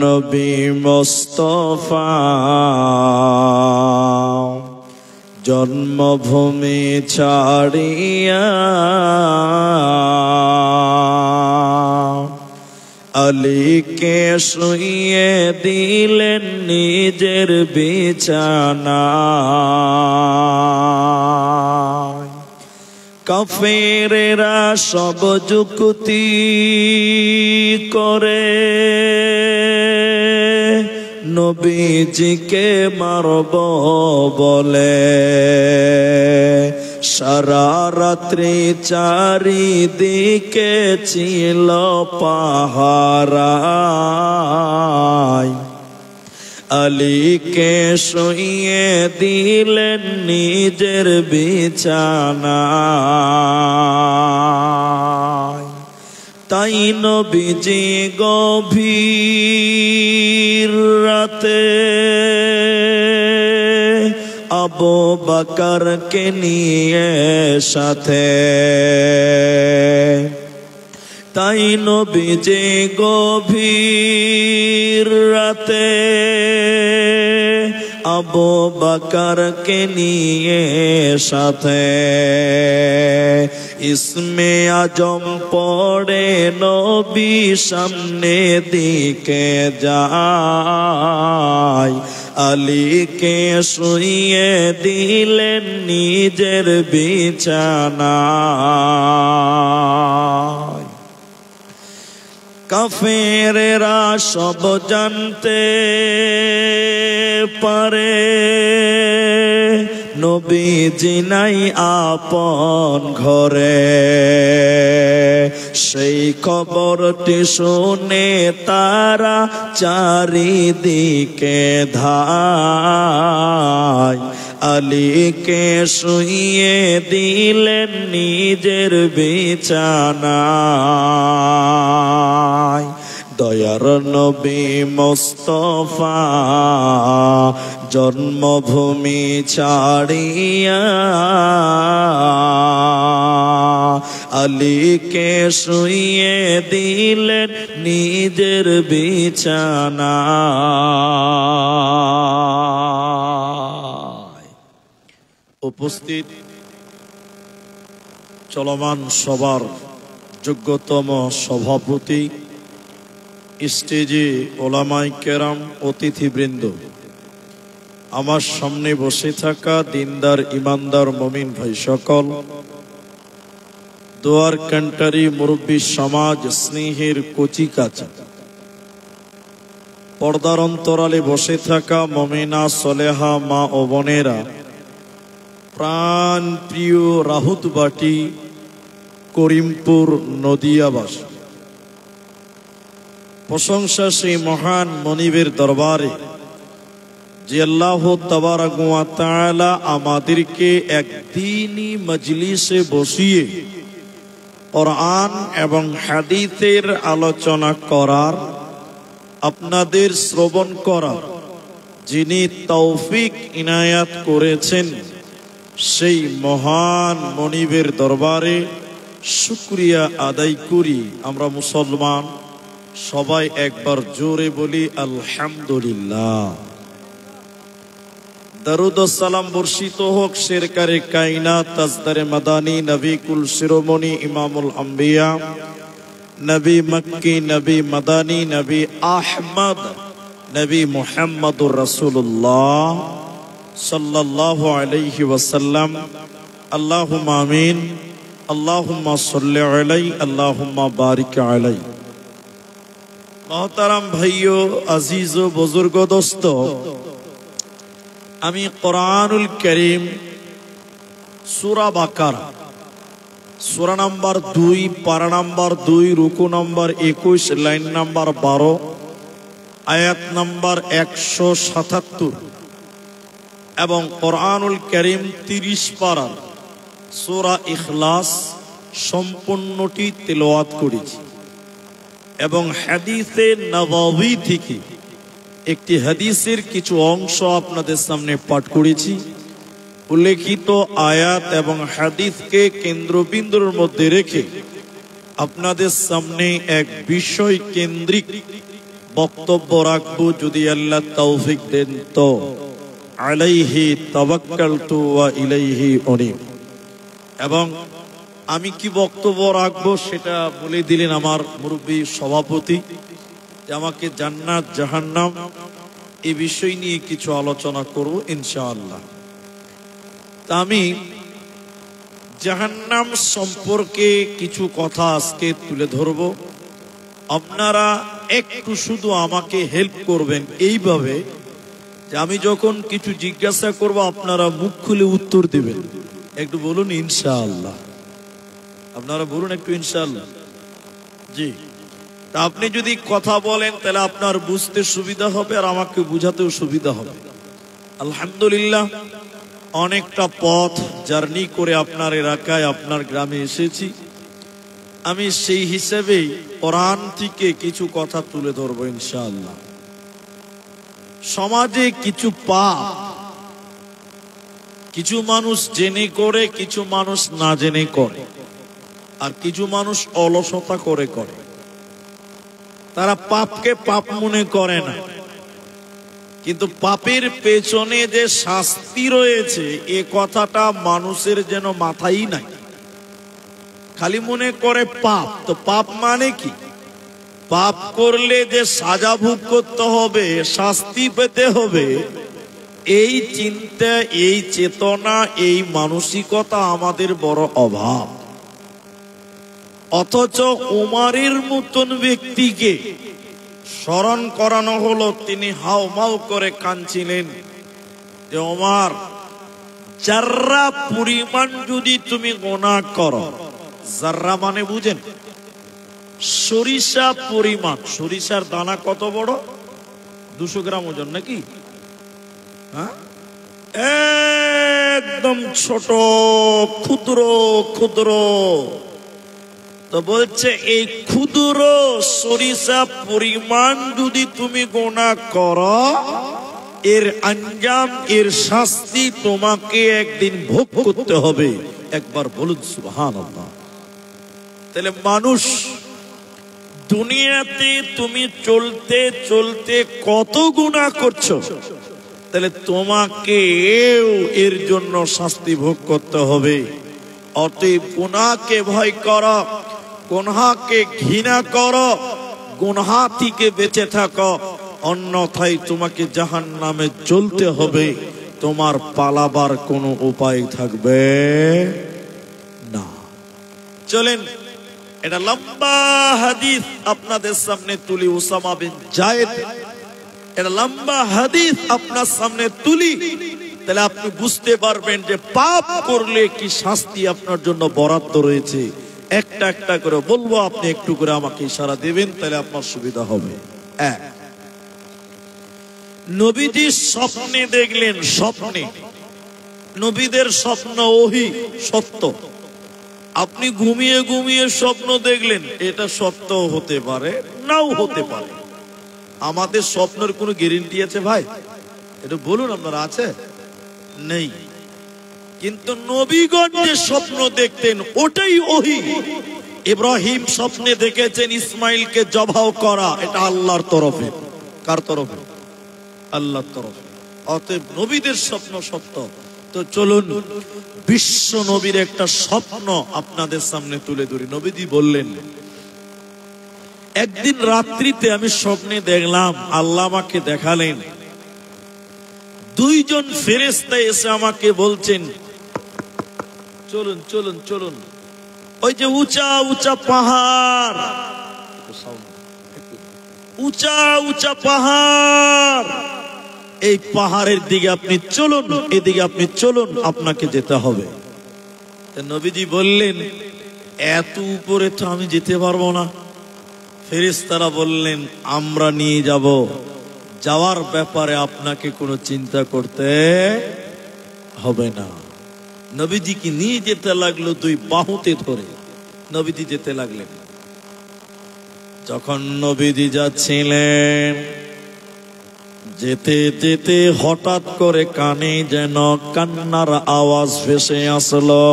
নবী মুস্তাফা জন্মভূমি ছাড়িয়া আলীকে শুইয়ে দিলেন নিজের বিছানায়। কাফেরেরা সব যুক্তি করে নবীজিকে মারব বলে, সারা রাত্রি চারিদিকে ছিল পাহারায়। আলীকে শুইয়ে দিলেন নিজের বিছানায়। তাই নবীজি গভীর রাতে আবু বকরকে নিয়ে সাথে, তাই নবীজি গভীর রাতে আবু বকরকে নিয়ে সাথে, ইসমে আজম পড়ে নবী সামনে দিকে যায়। আলীকে শুইয়ে দিলেন নিজের বিছানায়। কাফেরেরা সব জানতে পারে নবীজি নাই আপন ঘরে, সেই খবরটি শুনে তারা চারিদিকে ধায়। আলীকে শুইয়ে দিলেন নিজের বিছানায়। দয়ার নবী মুস্তাফা জন্মভূমি ছাড়িয়া আলীকে শুইয়ে দিলেন নিজের বিছানায়। উপস্থিত চলমান সবার যোগ্যতম সভাপতি, স্টেজে ওলামায়ে কেরাম, অতিথিবৃন্দ, আমার সামনে বসে থাকা দিনদার ইমানদার মুমিন ভাই সকল, দোয়ার কান্টারি মুরব্বী সমাজ, স্নেহের কচি কাঁচা, পর্দার অন্তরালে বসে থাকা মুমিনা সলেহা মা ও বোনেরা, প্রাণ প্রিয় রাহুতবাটি করিমপুর নদিয়াবাসী, প্রশংসা সেই মহান মনিবের দরবারে যে আল্লাহ তাবারক ওয়া তাআলা আমাদেরকে একদিনই মজলিসে বসিয়ে কোরআন এবং হাদিসের আলোচনা করার, আপনাদের শ্রবণ করার যিনি তৌফিক ইনায়াত করেছেন, সেই মহান মনিবের দরবারে শুকরিয়া আদায় করি। আমরা মুসলমান সবাই একবার জোরে বলি আলহামদুলিল্লাহ। দরুদ ও সালাম বর্ষিত হোক শেরকারে কায়নাত, তাজদারে মাদানী, নবী কুল শিরোমণি, ইমামুল আম্বিয়া, নবী মক্কি, নবী মাদানী, নবী আহমদ, নবী মুহাম্মদুর রাসূলুল্লাহ সাল্লাল্লাহু আলাইহি ওয়াসাল্লাম। আল্লাহুম্মা আমিন। আল্লাহুম্মা সাল্লি আলাইহি, আল্লাহুম্মা বারিক আলাইহি। মোহতারাম ভাইও, আজিজ ও বুজুর্গ দোস্ত, আমি কোরআনুল কারীম সূরা বাকারা সূরা নাম্বার 2, পারা নাম্বার 2, রুকু নাম্বার 21, লাইন নাম্বার 12, আয়াত নাম্বার 177 এবং কোরআনুল কারীম 30 পারা সূরা ইখলাস সম্পূর্ণটি তেলাওয়াত করেছি এবং হাদিসে নববী থেকে একটি হাদিসের কিছু অংশ আপনাদের সামনে পাঠ করেছি। উল্লেখিত আয়াত এবং হাদিসকে কেন্দ্রবিন্দুর মধ্যে রেখে আপনাদের সামনে এক বিষয় কেন্দ্রিক বক্তব্য রাখবো যদি আল্লাহ তৌফিক দেন তো। আলাইহি তাওয়াক্কালতু ওয়া ইলাইহি উনীব। এবং আমি কি বক্তব্য রাখবো সেটা বলে দিলেন আমার মুরব্বী সভাপতি, যে আমাকে জান্নাত জাহান্নাম এই বিষয় নিয়ে কিছু আলোচনা করব ইনশাআল্লাহ। তা আমি জাহান্নাম সম্পর্কে কিছু কথা আজকে তুলে ধরব। আপনারা একটু শুধু আমাকে হেল্প করবেন এইভাবে যে আমি যখন কিছু জিজ্ঞাসা করব আপনারা মুখ খুলে উত্তর দিবেন। একটু বলুন ইনশাআল্লাহ। আপনারা বলুন একটু ইনশাআল্লাহ। জি, তা আপনি যদি কথা বলেন তাহলে আপনার বুঝতে সুবিধা হবে আর আমাকে বুঝাতেও সুবিধা হবে। আলহামদুলিল্লাহ, অনেকটা পথ জার্নি করে আপনার এলাকায় আপনার গ্রামে এসেছি। আমি সেই হিসেবেই কোরআন থেকে কিছু কথা তুলে ধরবো ইনশাআল্লাহ। সমাজে কিছু পাপ কিছু মানুষ জেনে করে, কিছু মানুষ না জেনে করে, আর কিছু মানুষ অলসতা করে করে। তারা পাপকে পাপ মনে করে না, কিন্তু পাপের পেছনে যে শাস্তি রয়েছে এ কথাটা মানুষের যেন মাথায় নাই। খালি মনে করে পাপ, তো পাপ মানে কি? পাপ করলে যে সাজা ভোগ করতে হবে, শাস্তি পেতে হবে, এই চিন্তা, এই চেতনা, এই মানসিকতা আমাদের বড় অভাব। অথচ উমারের মতন ব্যক্তিকে স্মরণ করানো হলো, তিনি হাউমাউ করে কাঁদছিলেন যে ওমর, জাররা পরিমাণ যদি তুমি গুনাহ করো, জাররা মানে বুঝেন? সরিষা পরিমাণ। সরিষার দানা কত বড়? 200 গ্রাম ওজন নাকি? হ্যাঁ, একদম ছোট, ক্ষুদ্র ক্ষুদ্র। তো বলছে এই ক্ষুদ্র সরিষা পরিমাণ যদি তুমি গুনাহ করো, এর আঞ্জাম, এর শাস্তি তোমাকে একদিন ভোগ করতে হবে। একবার বলুন সুবহানাল্লাহ। তাহলে মানুষ দুনিয়াতে তুমি চলতে চলতে কত গুনাহ করছো, তাহলে তোমাকে এর জন্য শাস্তি ভোগ করতে হবে। অতএব গুনাহকে ভয় করো, গুনাহকে ঘৃণা করো, গুনাহ থেকে বেঁচে থাকো, অন্যথায় তোমাকে জাহান্নামে জ্বলতে হবে। তোমার পালাবার কোনো উপায় থাকবে না। চলেন, এটা লম্বা হাদিস আপনাদের সামনে তুলি। উসামা বিন জায়েদ, এটা লম্বা হাদিস আপনার সামনে তুলি, তাহলে আপনি বুঝতে পারবেন যে পাপ করলে কি শাস্তি আপনার জন্য বরাদ্দ রয়েছে। একটা একটা করে বলবো, আপনি একটু করে আমাকে ইশারা দেবেন, তাহলে আপনার সুবিধা হবে। এক, নবীজি স্বপ্নে দেখলেন। স্বপ্নে, নবীদের স্বপ্ন ওহী সত্য। আপনি ঘুমিয়ে ঘুমিয়ে স্বপ্ন দেখলেন, এটা সত্য হতে পারে, নাও হতে পারে। আমাদের স্বপ্নের কোনো গ্যারান্টি আছে ভাই? এটা বলুন, আপনার আছে? নেই। কিন্তু নবীগণ যে স্বপ্ন দেখতেন ওটাই ওহী। ইব্রাহিম স্বপ্নে দেখেছেন ইসমাইলকে জবাহ করা, এটা আল্লাহর তরফে। কার তরফে? আল্লাহর তরফে। অতএব নবীদের স্বপ্ন সত্য। তো চলুন বিশ্ব নবীর একটা স্বপ্ন আপনাদের সামনে তুলে ধরি। নবীজি বললেন, একদিন রাত্রিতে আমি স্বপ্নে দেখলাম, আল্লাহ আমাকে দেখালেন, দুইজন ফেরেশতা এসে আমাকে বলছেন, চলুন চলুন চলুন, ওই যে উঁচা উঁচা পাহাড়, উঁচা উঁচা পাহাড়, এই পাহাড়ের দিকে আপনি চলুন, এদিকে আপনি চলুন, আপনাকে যেতে হবে। নবীজি বললেন, এত উপরে তো আমি যেতে পারবো না। ফেরেশতারা বললেন, আমরা নিয়ে যাব, যাওয়ার ব্যাপারে আপনাকে কোনো চিন্তা করতে হবে না। নবীজিকে নিয়ে যেতে লাগলো, দুই বাহুতে ধরে নবীজি যেতে লাগলেন। যখন নবীজি যাচ্ছিলেন, যেতে যেতে হঠাৎ করে কানে যেন কান্নার আওয়াজ ভেসে আসলো।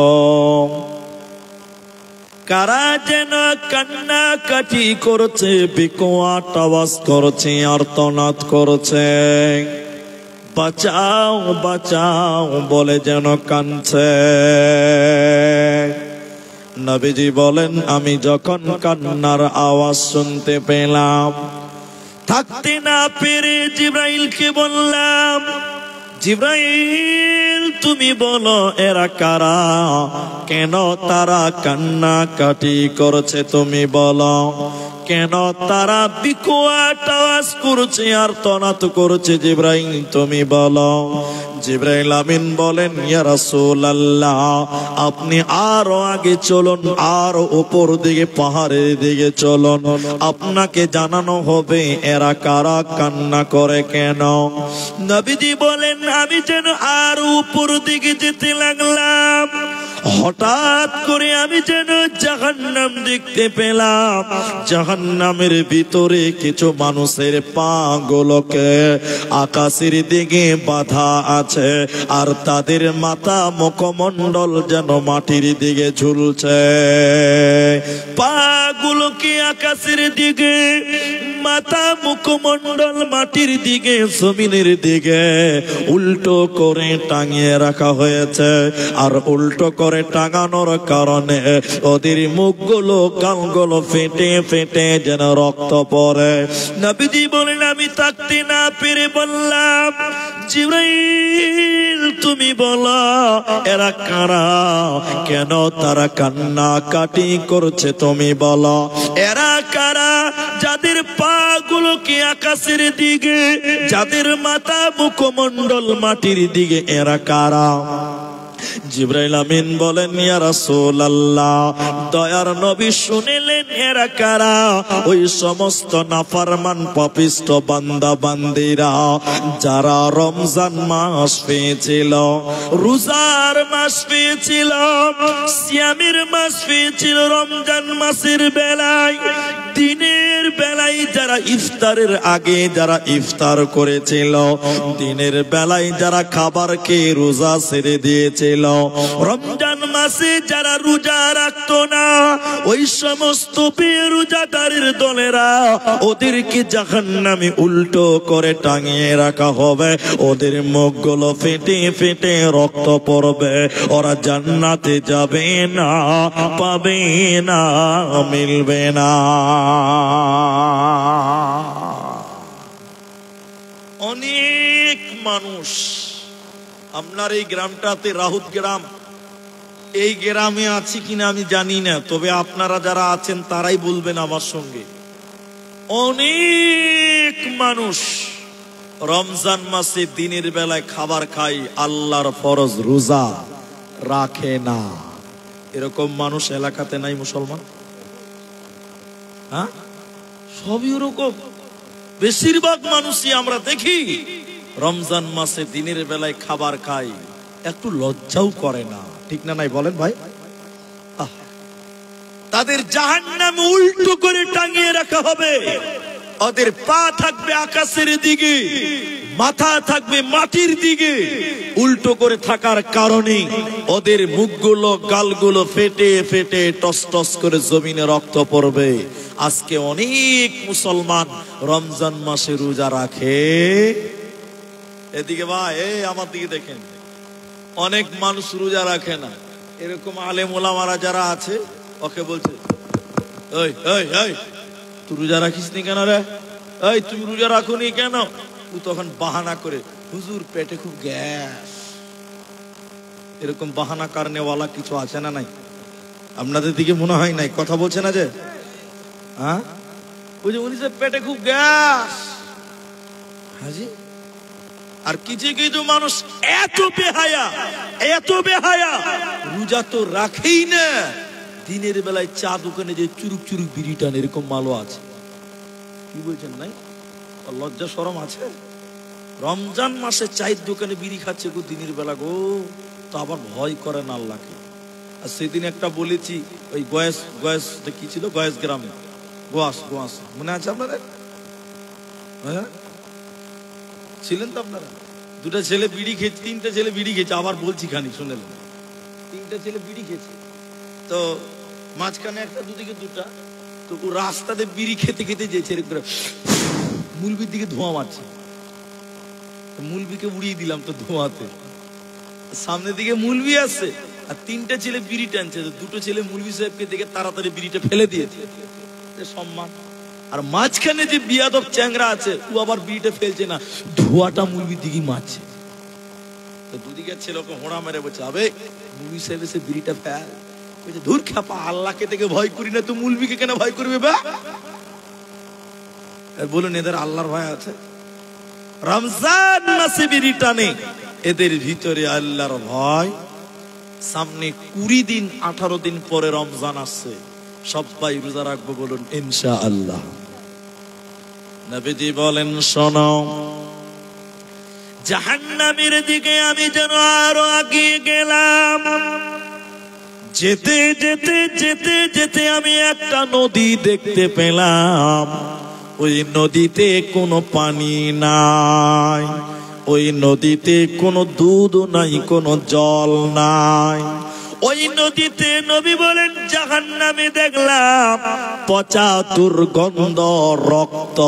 কারা যেন কান্নাকাটি করছে, বিকট আওয়াজ করছে, আর্তনাদ করছে, বাঁচাও বাঁচাও বলে যেন কাঁদছে। নবীজি বলেন, আমি যখন কান্নার আওয়াজ শুনতে পেলাম, থাকতে না পেরে জিব্রাইলকে বললাম, জিব্রাইল তুমি বলো এরা কারা, কেন তারা কান্নাকাটি করছে, তুমি বলো কেন তারা বিকট আওয়াজ করছে, আর্তনাদ করছে, জিব্রাইল তুমি বলো। জিব্রাইল আমিন বলেন, ইয়া রাসূলুল্লাহ আপনি আরো আগে চলুন, আরো উপর দিকে পাহাড়ের দিকে চলুন, আপনাকে জানানো হবে এরা কারা, কান্না করে কেন। নবীজি বলেন, আমি যেন আরো উপর দিকে যেতে লাগলাম, হঠাৎ করে আমি যেন জাহান্নাম দেখতে পেলাম। জাহান্নামের ভিতরে কিছু মানুষের পা গুলোকে আকাশের দিকে বাঁধা আছে, আর তাদের মাথা মুখমণ্ডল যেন মাটির দিকে ঝুলছে। পা গুলোকে আকাশের দিকে, মাথা মুখমণ্ডল মাটির দিকে, জমিনের দিকে উল্টো করে টাঙিয়ে রাখা হয়েছে। আর উল্টো করে টাঙানোর কারণে ওদের মুখগুলো, কানগুলো ফেটে ফেটে যেন রক্ত পড়ে। নবীজি বলেন, আমি থাকতে না পেরে বললাম, জিব্রাইল তুমি বলো এরা কারা, কেন তারা কান্নাকাটি করছে, তুমি বলো এরা কারা, যাদের পা গুলোকে আকাশের দিকে, যাদের মাথা মুখমণ্ডল মাটির দিকে, এরা কারা। জিব্রাইল আমিন বলেন, ইয়া রাসূলুল্লাহ দয়ার নবী শুনিলেন এরা কারা, ওই সমস্ত নাফরমান পাপিষ্ট বান্দা বান্দিরা যারা রমজান মাস পেয়েছিল, রোজার মাস পেয়েছিল, সিয়ামের মাস পেয়েছিল, রমজান মাসের বেলায়, দিনের বেলায় যারা ইফতারের আগে যারা ইফতার করেছিল, দিনের বেলায় যারা খাবার খেয়ে রোজা ছেড়ে দিয়েছিল, রমজান মাসে যারা রোজা রাখতো না, ওই সমস্ত বেরোজাদারের দলেরা, ওদেরকে জাহান্নামে উল্টো করে টাঙিয়ে রাখা হবে, ওদের মুখগুলো ফেটে ফেটে রক্ত পড়বে, ওরা জান্নাতে যাবে না, পাবে না, মিলবে না। অনেক মানুষ, আপনার এই গ্রামটাতে রাহুত গ্রাম, এই গ্রামে আছে কিনা আমি জানি না, তবে আপনারা যারা আছেন তারাই বলবেন আমার সঙ্গে, অনেক মানুষ রমজান মাসে দিনের বেলায় খাবার খায়, আল্লাহর ফরজ রোজা রাখে না। এরকম মানুষ এলাকাতে নাই মুসলমান? হ্যাঁ, সবই ওরকম। বেশিরভাগ মানুষই আমরা দেখি রমজান মাসে দিনের বেলায় খাবার খাই, একটু লজ্জাও করে না, ঠিক না নাই বলেন ভাই? তাদের জাহান্নামে উল্টো করে টাঙিয়ে রাখা হবে, ওদের পা থাকবে আকাশের দিকে, মাথা থাকবে মাটির দিকে, উল্টো করে থাকার কারণে ওদের মুখগুলো, গালগুলো ফেটে ফেটে টস টস করে জমিনে রক্ত পড়বে। আজকে অনেক মুসলমান রমজান মাসে রোজা রাখে, এদিকে ভাই এই আমার দিকে দেখেন, অনেক মানুষ রোজা রাখে না। এরকম আলেম ওলামারা যারা আছে, ওকে বলছে, ওই ওই ওই তুই রোজা রাখিস নি কেন রে, এই তুমি রোজা রাখো নি কেন? ও তখন বাহানা করে, হুজুর পেটে খুব গ্যাস। এরকম বাহানা কারণেওয়ালা কিছু আছে না নাই? আপনাদের দিকে মনে হয় নাই, কথা বলছে না যে, হ্যাঁ বুঝে উনি যে পেটে খুব গ্যাস। হাজি, আর কিছু কিছু মানুষ এত বেহায়া, এত বেহায়া, রোজা তো রাখেই না, দিনের বেলায় চা দোকানে যে চুরুক চুরুক বিড়ি টান, এরকম মালও আছে। কি বলছেন নাই? লজ্জা শরম আছে? রমজান মাসে চায়ের দোকানে বিড়ি খাচ্ছে গো দিনের বেলা গো, তো আবার ভয় করে না আল্লাহকে। আর সেদিন একটা বলেছি, ওই গয়েস কি ছিল, গয়েস গ্রামে, গোয়াস মনে আছে আপনাদের? হ্যাঁ ছিলেন তো আপনারা? দুটা ছেলে বিড়ি খেয়েছে, তিনটে ছেলে বিড়ি খেয়েছে, আবার বলছি খানি শুনেলেন, তিনটে ছেলে বিড়ি খেয়েছে। তো মাঝখানে একটা, দুদিকে দুটা। তো ও রাস্তাতে বিড়ি খেতে খেতে যেছে, মুলবির দিকে ধোঁয়া মারছে। মুলবিকে উড়িয়ে দিলাম তো ধোঁয়াতে। সামনের দিকে মুলবি আসছে আর তিনটা ছেলে বিড়ি টানছে। দুটো ছেলে মুলবি সাহেবকে দেখে তাড়াতাড়ি বিড়িটা ফেলে দিয়েছে, সম্মান। আর মাঝখানে যে বিয়াদব চ্যাংরা আছে ও আবার বিড়িটা ফেলছে না, ধোঁয়াটা মুলবির দিকে মারছে। তো দুদিকের ছেলেকে হোঁড়া মেরে বলছে, আবে মুলবি সাহেব এসে বিড়িটা ফেল। বলছে, ধুর খ্যাপা, আল্লাহকে থেকে ভয় করি না, তো মুলবিকে কেন ভয় করবে? বলুন, এদের আল্লাহর ভয় আছে? রমজান মাসে বিড়ি টানে, এদের ভিতরে আল্লাহর ভয়। সামনে 20 দিন 18 দিন পরে রমজান আসছে, সবাই রোজা রাখবো, বলুন ইনশাআল্লাহ। নবীজি বলেন, শোনো, জাহান্নামের দিকে আমি যেন আরো এগিয়ে গেলাম। যেতে যেতে যেতে যেতে আমি একটা নদী দেখতে পেলাম। ওই নদীতে কোনো পানি নাই, ওই নদীতে কোনো দুধ নাই, কোনো জল নাই। ওই নদীতে নবী বলেন, জাহান্নামে দেখলাম পচা দুর্গন্ধ রক্ত।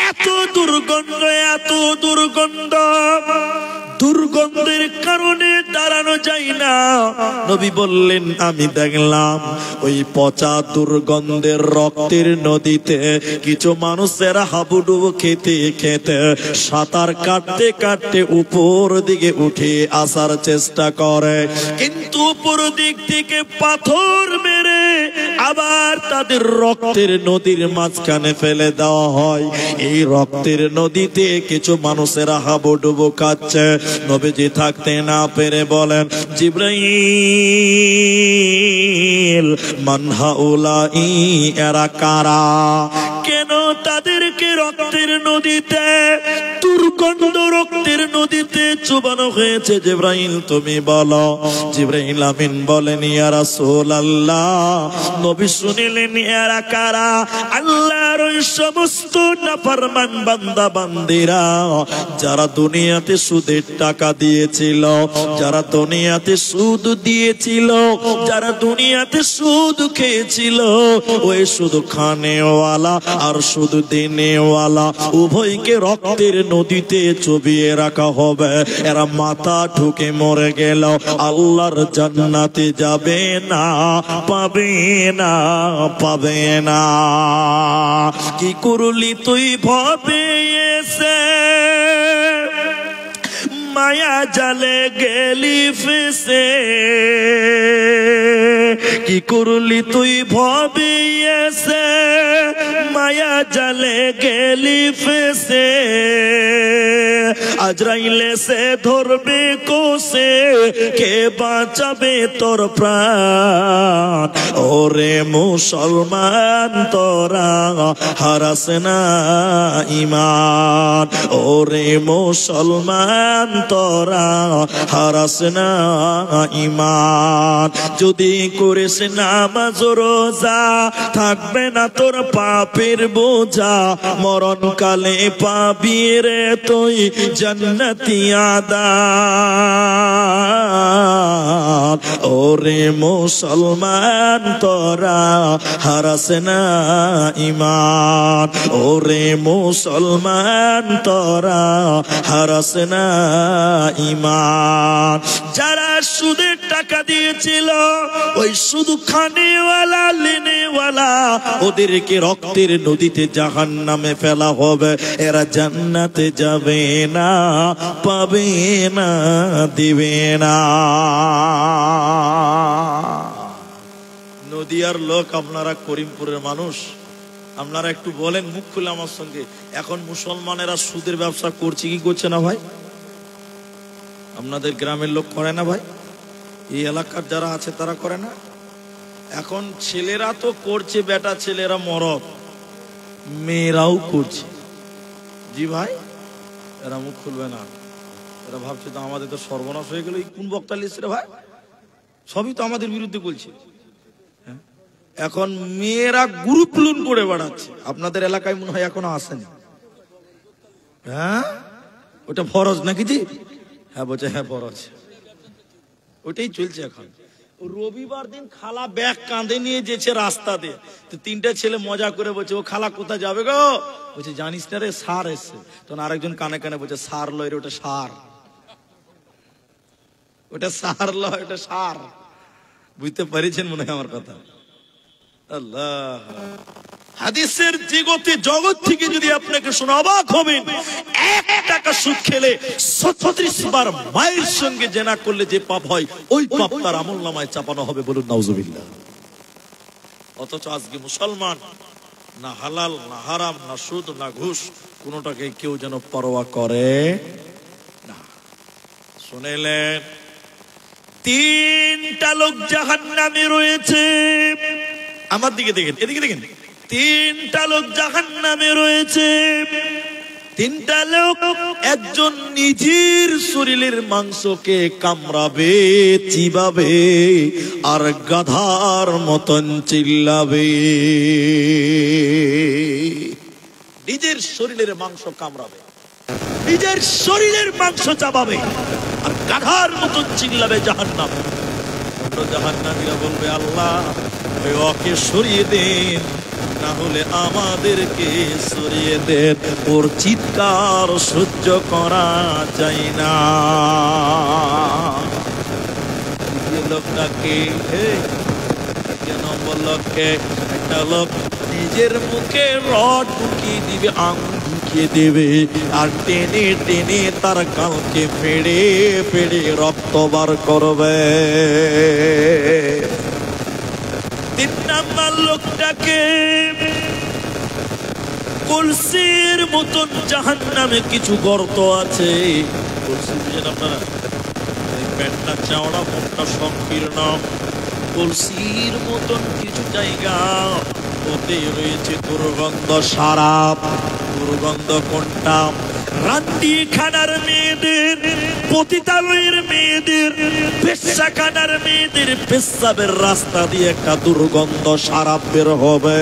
এত দুর্গন্ধ, এত দুর্গন্ধ, দুর্গন্ধের কারণে দাঁড়ানো যায় না। নবী বললেন, আমি দেখলাম ওই পচা দুর্গন্ধের রক্তের নদীতে কিছু মানুষেরা হাবুডুবু খেতে খেতে, সাঁতার কাটতে কাটতে উপর দিকে উঠে আসার চেষ্টা করে, কিন্তু উপর দিক থেকে পাথর মেরে আবার তাদের রক্তের নদীর মাঝখানে ফেলে দেওয়া হয়। এই রক্তের নদীতে কিছু মানুষেরা হাবুডুবু খাচ্ছে। নবীজি থাকতে না পেরে বলেন, জিবরাইল, মান হাউলাই, এরা কারা? কেন তাদেরকে রক্তের নদীতে, দুর্গন্ধ রক্তের নদীতে চুবানো হয়েছে? জিবরাইল, তুমি বলো। জিবরাইল আমিন বলেন, ইয়া রাসূলুল্লাহ। নবী শুনিলেন, এরা কারা? আল্লাহর ওই সমস্ত নাফরমান বান্দা বান্দিরা, যারা দুনিয়াতে সুদের টাকা দিয়েছিল, যারা দুনিয়াতে সুদ দিয়েছিল, যারা দুনিয়াতে সুদ খেয়েছিল, ওই সুদ খানেওয়ালা আর সুদ দিনেওয়ালা উভয়কে রক্তের নদীতে চুবিয়ে রাখা হবে। এরা মাথা ঠুকে মরে গেল আল্লাহর জান্নাতে যাবে না, পাবে না, পাবে না। কি করলি তুই ভবে এসে, মায়া জালে গেলি ফেসে? কি করলি তুই ভবে এসে, মায়া জালে গেলি ফেসে? আজরাইলে সে ধরবে কোসে, কে বাঁচাবে তোর প্রাণ? ওরে মুসলমান, তোরা হারাস না ঈমান। ওরে মুসলমান, তোরা হারাস না ঈমান। যদি করিস নামাজ রোজা, থাকবে না তোর পাপের বোঝা। মরণকালে পাবি রে তুই জান্নাতি আদান। ওরে মুসলমান, তোরা হারাস না ঈমান। ওরে মুসলমান, তোরা হারাস না ঈমান। যারা সুদের টাকা দিয়েছিল, ওই শুধু খানেওয়ালা লেনেওয়ালা, ওদেরকে রক্তের নদীতে জাহান্নামে ফেলা হবে। এরা জান্নাতে যাবে না, পাবে না, দিবে না। নদিয়ার লোক আপনারা, করিমপুরের মানুষ, আপনারা একটু বলেন মুখ খুলে আমার সঙ্গে, এখন মুসলমানেরা সুদের ব্যবসা করছে কি করছে না ভাই? আপনাদের গ্রামের লোক করে না ভাই? এই এলাকার যারা আছে তারা করে না? এখন ছেলেরা তো করছে, বেটা ছেলেরা মরদ, মেয়েরাও করছে। জি ভাই, এরা মুখ খুলবে না। এরা ভাবছে তো আমাদের তো সর্বনাশ হয়ে গেল। এই কোন বক্তা লিস্ট রে ভাই? সবই তো আমাদের বিরুদ্ধে বলছে। এখন মেয়েরা গ্রুপ লোন করে বেড়াচ্ছে। আপনাদের এলাকায় মনে হয় এখনো আসেনি। হ্যাঁ, ওটা ফরজ নাকি জি? হ্যাঁ বলছে, হ্যাঁ ফরজ। ওইটাই চলছে এখন। রবিবার দিন খালা ব্যাগ কাঁধে নিয়ে যেছে রাস্তা দিয়ে, তো তিনটা ছেলে মজা করে বলছে, ও খালা কোথায় যাবে গো? বলছে জানিস না রে, সার এসছে। তখন আরেকজন কানে কানে বলছে, সার লয় রে, ওটা সার, ওটা সার লয়, ওটা সার। বুঝতে পারিছেন মনে হয় আমার কথা? আল্লাহ, হাদিসের জগৎ থেকে যদি আপনাকে শোনা অবাক হবেন, 1 টাকা সুদ খেলে 36 বার মায়ের সঙ্গে জেনা করলে যে পাপ হয়, ওই পাপ তার আমলনামায় চাপানো হবে। বলুন নাউজুবিল্লাহ। অথচ আজকে মুসলমান না হালাল, না হারাম, না সুদ, না ঘুষ, কোনটাকে কেউ যেন পরোয়া করে না। শুনেলেন, 3টা লোক জাহান্নামে রয়েছে। আমার দিকে দেখেন, এদিকে দেখেন, 3টা লোক জাহান্নামে রয়েছে। 3টা লোক, একজন নিজের শরীরের মাংসকে কামড়াবে, চিবাবে, আর গাধার মতন চিল্লাবে। নিজের শরীরের মাংস কামড়াবে, নিজের শরীরের মাংস চাবাবে, আর গাধার মতন চিল্লাবে জাহান্নাম। জাহান্নামীরা বলবে, আল্লাহ ওকে সরিয়ে দেন, না হলে আমাদেরকে সরিয়ে দেন, ওর চিৎকার সহ্য করা যায় না। লোকটাকে নম্বর লোককে, একটা লোক নিজের মুখে রড ঢুকিয়ে দিবে, আঙুল ঢুকিয়ে দেবে, আর টেনে টেনে তার গালকে ফেড়ে ফেড়ে রক্ত বার করবে। 3 নাম্বার লোকটাকে কলসির মতন জাহান্নামে কিছু গর্ত আছে। কলসি বুঝেন আপনারা? পেটটা চওড়া, মুখটা সংকীর্ণ, কলসির মতন কিছু জায়গা, ওতে রয়েছে দুর্গন্ধ সারাপ। দুর্গন্ধ কোনটা? রান্ডিখানার মেয়েদের, পতিতালয়ের মেয়েদের, পেশাখানার মেয়েদের পেশাবের রাস্তা দিয়ে একটা দুর্গন্ধ সারাপ বের হবে।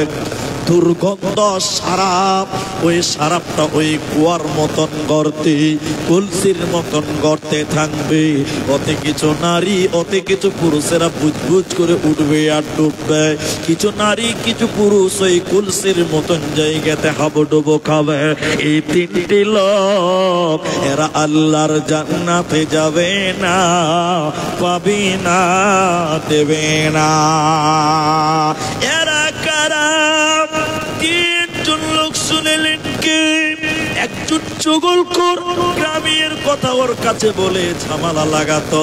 দুর্গন্ধ সারাপ, ওই সারাপটা ওই কুয়ার মতন গর্তে, কলসির মতন গর্তে থাকবে। ওতে কিছু নারী, ওতে কিছু পুরুষেরা বুঝবুঝ করে উঠবে আর ডুববে। কিছু নারী, কিছু পুরুষ ওই কলসির মতন জায়গাতে হাবুডুবু খাবে। এই 3টি লোক, এরা আল্লাহর জান্নাতে যাবে না, পাবে না, দেবে না। এরা কারা? 3জন লোক শুনেলেন কে? একজন চুগলখোর, গ্রামের কথা ওর কাছে বলে ঝামেলা লাগাতো,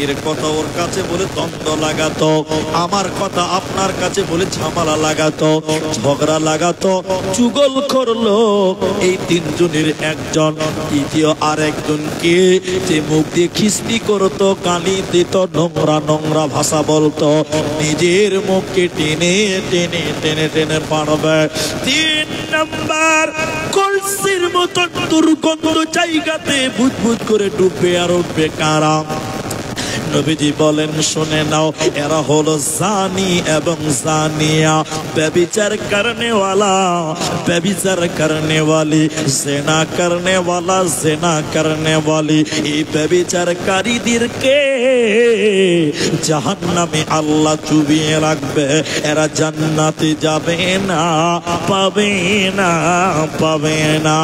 এর কথা ওর কাছে বলে দ্বন্দ্ব লাগাতো, আমার কথা আপনার কাছে বলে ঝামেলা লাগাতো, ঝগড়া লাগাতো। চুগলখোর লোক এই 3 জনের একজন। দ্বিতীয় আর একজনকে, যে মুখ দিয়ে খিস্তি করতো, গালি দিত, নোংরা নোংরা ভাষা বলতো, নিজের মুখকে টেনে টেনে টেনে টেনে পারবে। 3 নাম্বার, কলসির মতন দুর্গন্ধ জায়গাতে বুঝবুঝ করে ডুববে আর উঠবে কারা? নবীজি বলেন, শুনে নাও, এরা হলো জানি এবং জানিয়া, ব্যভিচার করনে ওয়ালা, ব্যভিচার করনে वाली, জিনা করনে ওয়ালা, জিনা করনে वाली। এই ব্যভিচারকারীদেরকে জাহান্নামে আল্লাহ চুবিয়ে রাখবে। এরা জান্নাতে যাবে না, পাবে না, পাবে না।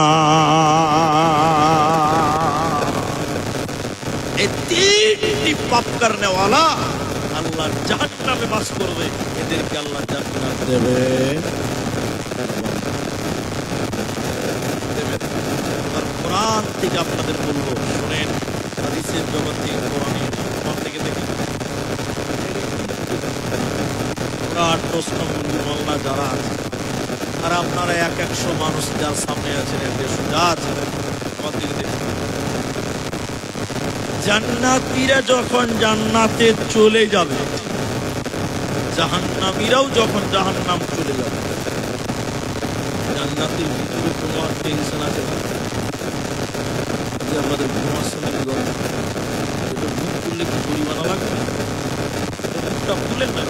এই 3টি পাপ করনে वाला আল্লাহ জাহান্নামে বাস করবে, এদেরকে আল্লাহ জান্নাত দেবে। আর কোরআন থেকে আপনাদের বলবো, শুনেন, হাদিসের জগতে, কোরআনের থেকে দেখেন, কোরআন প্রশ্ন মোল্লা যারা আছে, আর আপনারা 100 মানুষ যার সামনে আছেন, 150 যা আছে, আমার দিকে দেখেন। জান্নাতীরা যখন জান্নাতে চলে যাবে, জাহান্নামীরাও যখন জাহান্নাম চলে যাবে, জান্নাতের ভিতরে কোনো টেনশন আছে না? যে আমাদের ঘুমার সময় মুখ খুললে কি পরিমাণা লাগবে? মুখটা খুলেন না,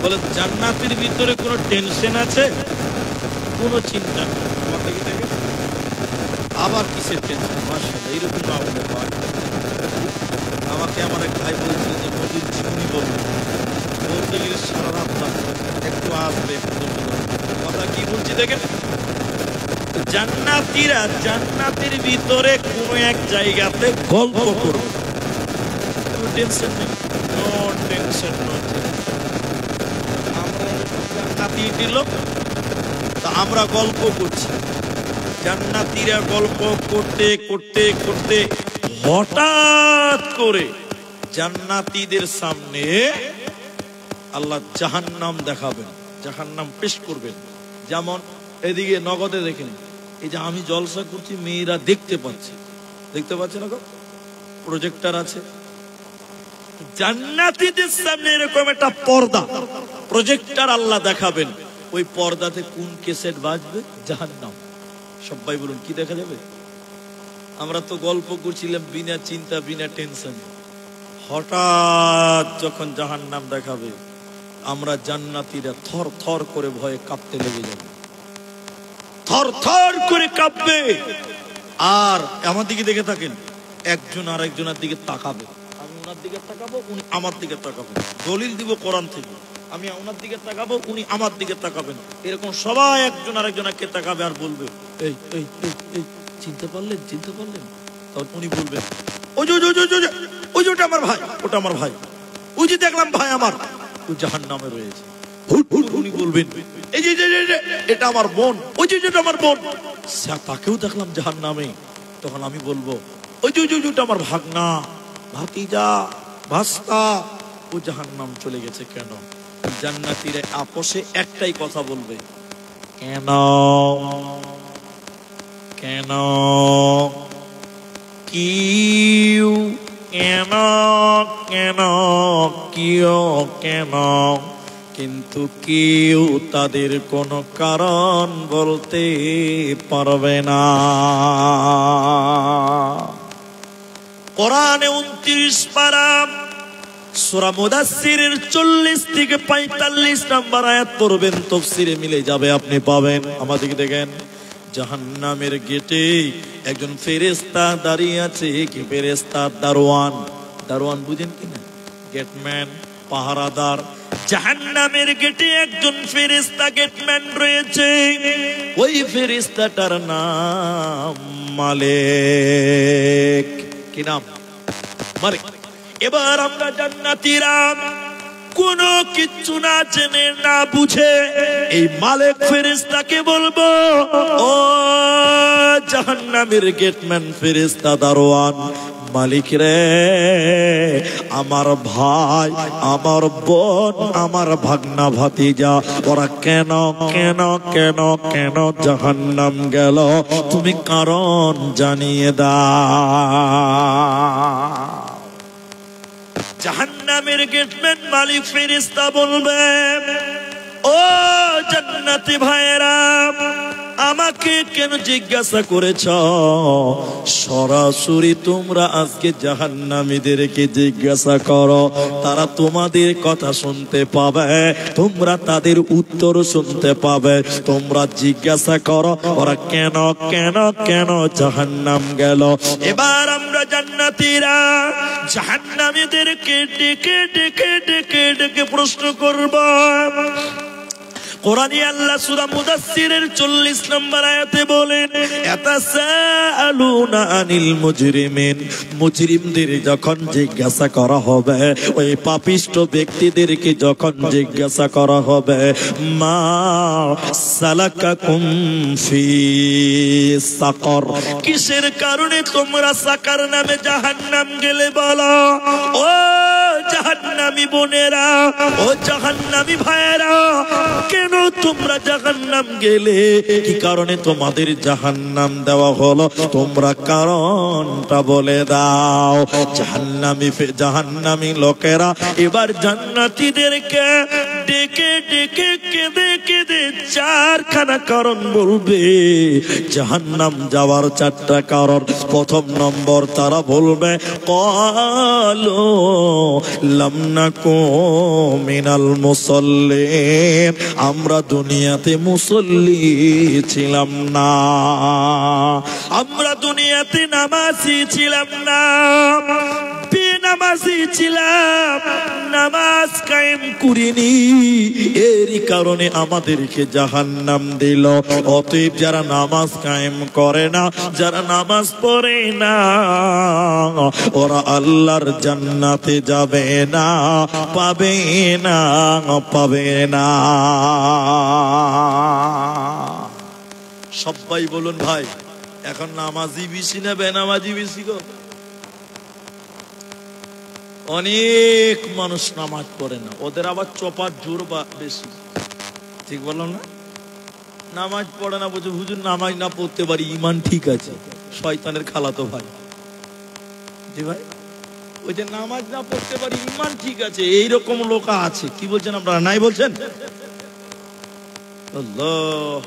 বলে জান্নাতের ভিতরে কোনো টেনশন আছে? কোনো চিন্তা নেই। আবার কিসের টেনশন? মাশাআল্লাহ, এইরকম আমাদের আমাকে আমার এক ভাই বলছিল যে নদীর ঝিমনি বলবে, বলতে গেলে সারা রাত লাগবে, একটু আসবে কথা কি বলছি দেখেন। জান্নাতীরা জান্নাতের ভিতরে কোন এক জায়গাতে গল্প করবে, কোনো টেনশন নেই, নো টেনশন নো। আমরা জান্নাতি দিল তা আমরা গল্প করছি, জান্নাতীরা গল্প করতে করতে করতে হঠাৎ করে জান্নাতীদের সামনে আল্লাহ জাহান্নাম দেখাবেন, জাহান্নাম পেশ করবেন। যেমন এদিকে নগদে দেখেন, এই যে আমি জলসা করছি মেয়েরা দেখতে পাচ্ছে, দেখতে পাচ্ছে না, প্রজেক্টর আছে। জান্নাতীদের সামনে এরকম একটা পর্দা, প্রজেক্টর আল্লাহ দেখাবেন, ওই পর্দাতে কোন ক্যাসেট বাজবে? জাহান্নাম। সবাই বলুন কি দেখা যাবে? আমরা তো গল্প করছিলাম বিনা চিন্তা বিনা টেনশন, হঠাৎ যখন জাহান্নাম দেখাবে আমরা জান্নাতীরা থর থর করে ভয়ে কাঁপতে লেগে যাবে, থর থর করে কাঁপবে। আর আমার দিকে দেখে থাকেন, একজন আর একজনের দিকে তাকাবে, আমি ওনার দিকে তাকাবো, উনি আমার দিকে তাকাবেন, দলিল দিব কোরআন থেকে, আমি ওনার দিকে তাকাবো, উনি আমার দিকে তাকাবেন, এরকম সবাই একজন আর একজনকে তাকাবে আর বলবে এই এই এই চিনতে পারলেন, চিনতে পারলেন? তখন উনি বলবেন ওই যে ওই যে ওটা আমার ভাই, ওটা আমার ভাই, ওই যে দেখলাম ভাই আমার, ও জাহান্নামে রয়েছে। উনি বলবেন এই যে এটা আমার বোন, ওই যে যেটা আমার বোন, তাকেও দেখলাম জাহান্নামে। তখন আমি বলবো ওই যে ওটা আমার ভাগনা, ভাতিজা, ভাস্তা, ও জাহান্নাম চলে গেছে কেন? জান্নাতীরা আপোষে একটাই কথা বলবে, কেন কেন কিউ, কেন কেন কিউ কেন, কিন্তু কেউ তাদের কোনো কারণ বলতে পারবে না। কোরআনে 29 পারা সূরা মুদাসসিরের 40 থেকে 45 নম্বর আয়াত পড়বেন, তাফসীরে মিলে যাবে, আপনি পাবেন। আমাদেরকে দেখেন, জাহান্নামের গেটে একজন ফেরেশতা দাঁড়িয়ে আছে। কি ফেরেশতা? দারোয়ান। দারোয়ান বুঝেন কিনা? গেটম্যান, পাহারাদার। জাহান্নামের গেটে একজন ফেরেশতা গেটম্যান রয়েছে, ওই ফেরেশতাটার নাম মালিক। কি নাম? মালিক। এবার আমরা জান্নাতীরা কোনো কিচ্ছু না জেনে না বুঝে এই মালিক ফেরেশতাকে বলবো, ও জাহান্নামের গেটম্যান ফেরেশতা দারোয়ান, মালিক রে, আমার ভাই, আমার বোন, আমার ভাগনা ভাতিজা, ওরা কেন কেন কেন কেন জাহান্নাম গেল, তুমি কারণ জানিয়ে দাও। জাহান্নামের গেটম্যান মালিক ফেরেশতা বলবে, ও জান্নাতি ভাইয়েরা, আমাকে কেন জিজ্ঞাসা করেছ? সরাসরি তোমরা আজকে জাহান্নামীদেরকে জিজ্ঞাসা করো, তারা তোমাদের কথা শুনতে পাবে, তোমরা তাদের উত্তর শুনতে পাবে। তোমরা জিজ্ঞাসা করো ওরা কেন কেন কেন জাহান্নাম গেল। এবার আমরা জান্নাতীরা জাহান্নামীদেরকে ডেকে ডেকে ডেকে ডেকে প্রশ্ন করব। কোরআনে আল্লাহ সূরা মুদাসসিরের 40 নম্বর আয়াতে বলেন, ইয়াতাসাআলুনা আনিল মুজরিমিন, মুজরিমদের যখন জিজ্ঞাসা করা হবে, ওই পাপিষ্ট ব্যক্তিদেরকে যখন জিজ্ঞাসা করা হবে, মা সালাকাকুম ফি সাকর, কিসের কারণে তোমরা সাকার নামে জাহান্নাম গেলে বলো। ও জাহান্নামী বোনেরা, ও জাহান্নামী ভাইয়েরা, কেন তোমরা জাহান্নাম গেলে? কি কারণে তোমাদের জাহান্নাম দেওয়া হলো? তোমরা কারণটা বলে দাও। জাহান্নামী লোকেরা এবার জান্নাতীদেরকে ডেকে ডেকে কেঁদে কেঁদে 4খানা কারণ বলবে, জাহান্নাম যাওয়ার 4টা কারণ। প্রথম নম্বর তারা বলবে, ক্বালু লাম নাকু মিনাল মুসাল্লিন, আমরা দুনিয়াতে মুসল্লি ছিলাম না, আমরা দুনিয়া দুনিয়াতে নামাজি ছিলাম না, বেনামাজি ছিলাম, নামাজ কায়েম করিনি, এরই কারণে আমাদেরকে জাহান্নাম দিল। অতএব যারা নামাজ কায়েম করে না, যারা নামাজ পড়ে না, ওরা আল্লাহর জান্নাতে যাবে না, পাবে না, পাবে না। সবাই বলুন ভাই, এখন নামাজি বেশি না বেনামাজি বেশি গো? অনেক মানুষ নামাজ পড়ে না, ওদের আবার চপার জোর বেশি, ঠিক বললাম না? নামাজ পড়ে না বলছে হুজুর নামাজ না পড়তে পারি, ইমান ঠিক আছে। শয়তানের খালাতো ভাই। জি ভাই, ওই যে নামাজ না পড়তে পারি ইমান ঠিক আছে, এইরকম লোক আছে। কি বলছেন আপনারা? নাই বলছেন? আল্লাহ।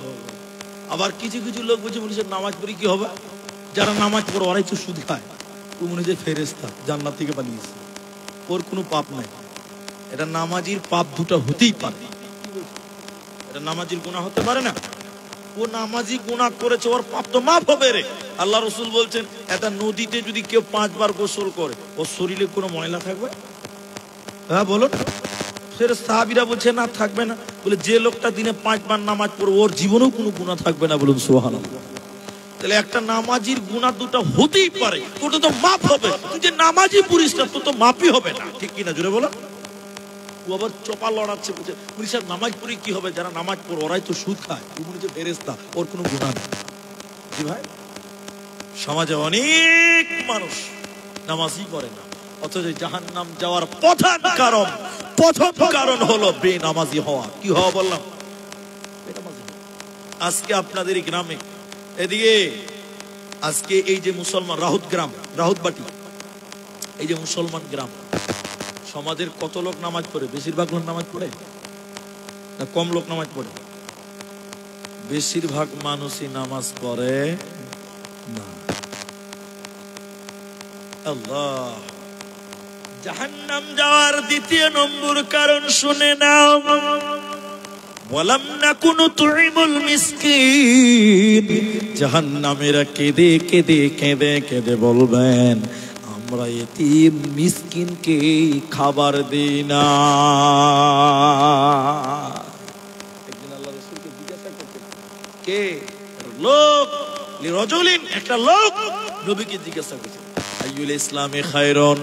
আবার কিছু কিছু লোক বলছে নামাজ পড়ি কি হবে? যারা নামাজ পড়ে ওরাই তো সুদ খায়, ও মনে হয় ফেরেশতা, জান্নাত থেকে পালিয়েছে, ওর কোনো পাপ নাই। এটা নামাজির পাপ দুটো হতেই পারে, এটা নামাজির গুনাহ হতে পারে না। ও নামাজি গুনাহ করেছে, ওর পাপ তো মাফ হবে রে। আল্লাহ রসুল বলছেন, একটা নদীতে যদি কেউ 5 বার গোসল করে, ওর শরীরে কোনো ময়লা থাকবে? হ্যাঁ বলুন। সাহাবীরা বলছে না, থাকবে না। বলে যে লোকটা দিনে 5 বার নামাজ পড়ে ওর জীবনেও কোনো গুনাহ থাকবে না। বলুন সুবহানাল্লাহ। তাহলে একটা নামাজির গুনাহ দুটো হতেই পারে, ওটা তো মাফ হবে। তুই যে নামাজি পুলিশটা, তো তো মাফই হবে না, ঠিক কিনা জোরে বলো? ও আবার চপা লড়াচ্ছে, বলছে পুলিশ নামাজ পড়ি কি হবে? যারা নামাজ পড়ে ওরাই তো সুদ খায়, ও মনে হচ্ছে ফেরেশতা, ওর কোনো গুনাহ নেই। জি ভাই, সমাজে অনেক মানুষ নামাজই করে না, অথচ জাহান্নাম যাওয়ার প্রথম কারণ হলো বেনামাজি হওয়া। কি হওয়া বললাম? বেনামাজি। আজকে আপনাদের গ্রামে এদিকে, আজকে এই যে মুসলমান রাহুত গ্রাম, রাহুতবাটি, এই যে মুসলমান গ্রাম, সমাজের কত লোক নামাজ পড়ে? বেশিরভাগ লোক নামাজ পড়ে না কম লোক নামাজ পড়ে? বেশিরভাগ মানুষই নামাজ পড়ে না। আল্লাহ। জাহান্নাম যাওয়ার দ্বিতীয় নম্বর কারণ শুনে নাও। ওয়ালাম নাকুনু তুইমুল মিসকিন। জাহান্নামীরা কেঁদে কেঁদে কেঁদে কেঁদে বলবেন, আমরা এতিম মিসকিনকে খাবার দিই না। একদিন আল্লাহ রাসূলকে জিজ্ঞাসা করতেন, কে লোক, লিরাজুলিন, একটা লোক নবীকে জিজ্ঞাসা করছে, আইয়ুল ইসলামে খায়রুন।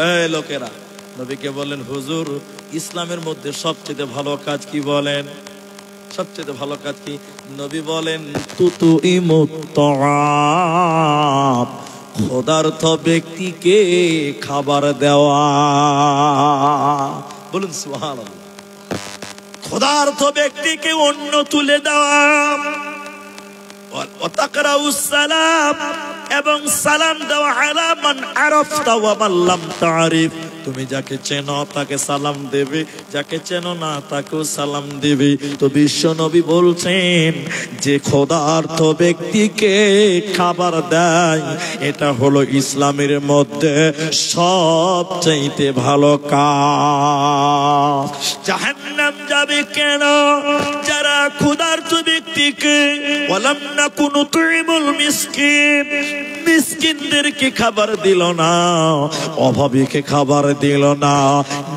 এই লোকেরা নবীকে বলেন, হুজুর ইসলামের মধ্যে সবচেয়ে ভালো কাজ কি বলেন? সবচেয়ে ভালো কাজ কি? নবী বলেন, তুতুইমুত তাআম, ক্ষুধার্ত ব্যক্তিকে খাবার দেওয়া। বলুন সুবহানাল্লাহ। ক্ষুধার্ত ব্যক্তিকে অন্ন তুলে দেওয়া। ওয়া তাকরাউস সালাম, এবং সালাম দেওয়া আলা মান আরাফতা ওয়া মান লাম তারিফ। তুমি যাকে চেনো তাকে সালাম দেবে, যাকে চেনো না তাকেও সালাম দেবে। তো বিশ্ব নবী বলছেন, যে ক্ষুধার্ত ব্যক্তিকে খাবার দেয়, এটা হলো ইসলামের মধ্যে সবচাইতে ভালো কাজ। জাহান্নাম যাবে কেন? যারা ক্ষুধার্ত ব্যক্তিকে, ওয়ালাম নাকুনু তুইমুল মিসকিন, মিসকিনদেরকে খাবার দিল না, অভাবীকে খাবার দিল না,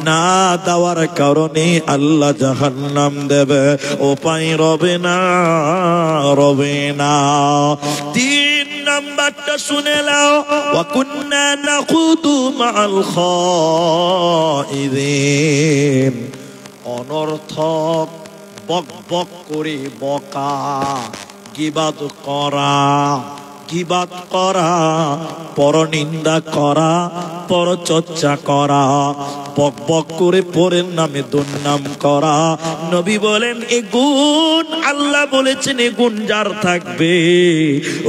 না দেওয়ার কারণে আল্লাহ জাহান্নাম দেবে, উপায় রবে না, রবে না। 3 নাম্বারটা শুনে নাও, ওয়া কুন্না নাখুদু মাআল খাইদিন। অনর্থক বক বক করে বকা, গীবাত করা, গীবাত করা, পরনিন্দা করা, পরচর্চা করা, বক বক করে পরের নামে দুর্নাম করা। নবী বলেন, এ গুণ আল্লাহ বলেছেন, এ গুণ যার থাকবে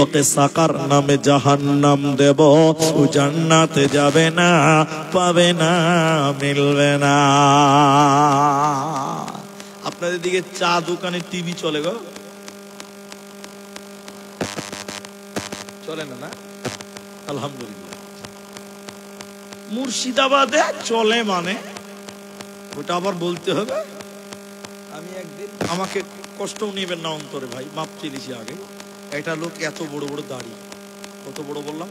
ওকে সাকার নামে জাহান্নাম দেব, ও জান্নাতে যাবে না, পাবে না, মিলবে না। আপনাদের দিকে চা দোকানে টিভি চলে গো? চলে না? না, আলহামদুলিল্লাহ। মুর্শিদাবাদে চলে, মানে ওটা আবার বলতে হবে। আমি একদিন, আমাকে কষ্ট নেবেন না অন্তরে ভাই, মাপ চেয়েছি আগে। একটা লোক এত বড় বড় দাড়ি, কত বড় বললাম,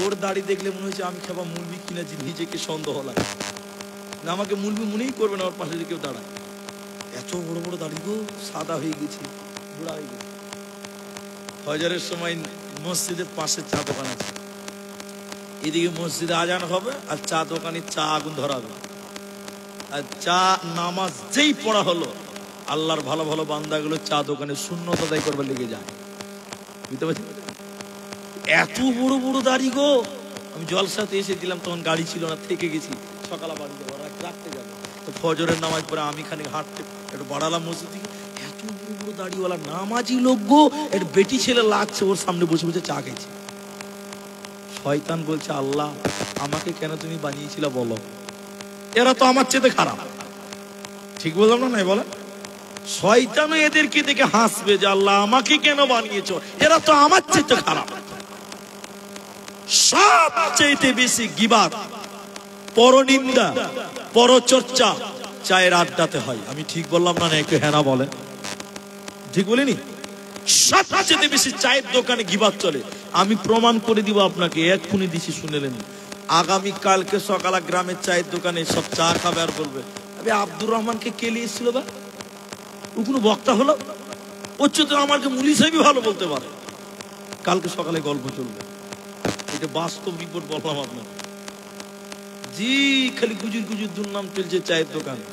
ওর দাড়ি দেখলে মনে হচ্ছে আমি খাবার মুলবি কিনেছি, নিজেকে সন্দেহ লাগে না, আমাকে মুলবি মনেই করবে না ওর পাশে যে কেউ দাঁড়ায়। এত বড় বড় দাড়ি গো, সাদা হয়ে গেছে, বুড়া হয়ে গেছে। ফজরের সময় মসজিদের পাশে চা দোকান আছে, এদিকে মসজিদে আজান হবে আর চা দোকানে চা আগুন ধরাবে, আর চা নামাজ যেই পড়া হলো আল্লাহর ভালো ভালো বান্দাগুলো চা দোকানে শূন্যত আদায় করবে লেগে যায়, বুঝতে পারছি। এত বড় বড় দাড়ি গো। আমি জলসাতে এসেছিলাম, তখন গাড়ি ছিল না, থেকে গেছি, সকালে বাড়ি যাবো, রাখতে যাবো, তো ফজরের নামাজ পড়ে আমি খানিক হাঁটতে একটু বাড়ালাম মসজিদ থেকে, এত বড় বড় দাড়িওয়ালা নামাজি লোক গো, এর বেটি ছেলে লাগছে ওর সামনে বসে বসে চা খেয়েছে। শয়তান বলছে, আল্লাহ আমাকে কেন তুমি বানিয়েছিলে বলো, এরা তো আমার চেয়ে খারাপ। ঠিক বললাম না? নাই বলে, শয়তানও এদেরকে দেখে হাসবে যে আল্লাহ আমাকে কেন বানিয়েছো, এরা তো আমার চেয়ে খারাপ। সবচেয়ে বেশি গীবাত, পরনিন্দা, পরচর্চা চায়ের আড্ডাতে হয়। আমি ঠিক বললাম না? একটু হ্যাঁ না বলেন, ঠিক বলিনি? সবচেয়ে বেশি চায়ের দোকানে গীবাত চলে। আমি প্রমাণ করে দিব আপনাকে, এক্ষুনি দিছি, শুনেলেন। আগামী কালকে সকালে গ্রামের চায়ের দোকানে সব চা খাবে আর বলবে, আরে আব্দুর রহমানকে কে নিয়েছিল বা, ও কোনো বক্তা হলো, ওর তো আমাকে মুলি সাহেবই ভালো বলতে পারে। কালকে সকালে গল্প চলবে, এটা বাস্তব রিপোর্ট বললাম আপনার। জি খালি গুজুর গুজুর দুর্নাম চলছে চায়ের দোকানে,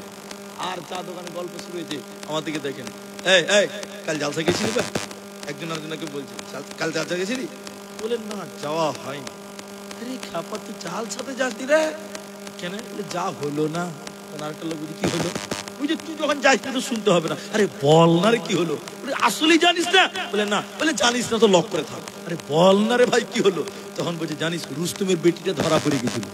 আর চা দোকানে গল্প শুরু হয়েছে। আমার দিকে দেখেন, এই এই কাল জালসা গেছিলি বা? একজন আরেকজনকে বলছে, কাল জালসা গেছিলি? বলেন না, যাওয়া হয়নি। আরে খাপা তুই জালসাতে যাসনি রে কেন? যা হলো না। আরেকটা লোক বলছে, কি হলো? ওই যে তুই যখন যাস তো শুনতে হবে না। আরে বল না রে কি হলো? আসলে জানিস না? বলে না। বলে জানিস না তো লক করে থাক। আরে বল না রে ভাই কি হলো? তখন বলছে, জানিস রুস্তমের বেটিটা ধরা পড়ে গেছিল।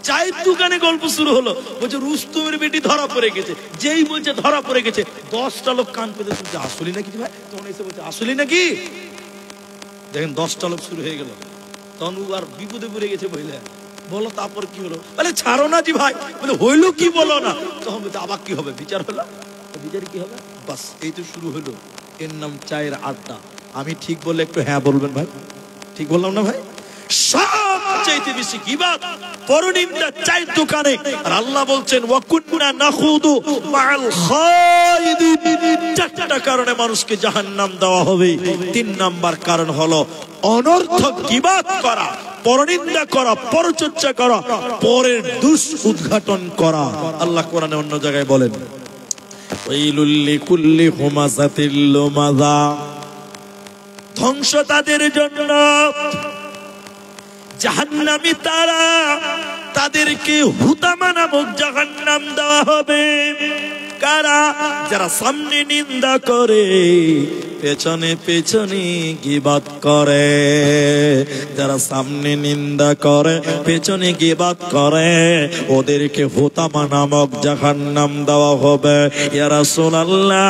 চায়ের দোকানে গল্প শুরু হলো, বলছে রুস্তমের বেটি ধরা পড়ে গেছে। যেই বলছে ধরা পড়ে গেছে, 10টা লোক কান পেতে শুনছে, আসলে নাকি ভাই? তখন এসে বলছে, আসলে নাকি? দেখেন 10টা লোক শুরু হয়ে গেল। তখন ও আর বিপদে পড়ে গেছে, বলে বলো তারপর কি হলো? বলে ছাড়ো না জি ভাই। বলে হইলো কি বলো না? তখন বলছে, আবার কি হবে? বিচার হলো। বিচারে কি হবে? বাস এই তো শুরু হলো। এর নাম চায়ের আড্ডা। আমি ঠিক বললে একটু হ্যাঁ বলবেন ভাই, ঠিক বললাম না ভাই? সবচেয়ে বেশি গীবাত, পরনিন্দা চায়ের দোকানে। আর আল্লাহ বলছেন, ওয়াকুন্না নাখুদু মাআল খায়িদিন। 4টা কারণে মানুষকে জাহান্নাম দেওয়া হবে। 3 নাম্বার কারণ হলো অনর্থক গীবাত করা, পরনিন্দা করা, পরচর্চা করা, পরের দোষ উদ্ঘাটন করা। আল্লাহ কোরআনে অন্য জায়গায় বলেন, ওয়াইলুল লিকুল্লি হুমাযাতিল লুমাযা। ধ্বংস তাদের জন্য, জাহান্নামী তারা, তাদেরকে হুতামা নামক জাহান্নাম দেওয়া হবে। কারা? যারা সামনে নিন্দা করে, পেছনে পেছনে গীবাত করে। যারা সামনে নিন্দা করে, পেছনে গীবাত করে, ওদেরকে হুতামা নামক জাহান্নাম দেওয়া হবে। ইয়া রাসূলুল্লাহ,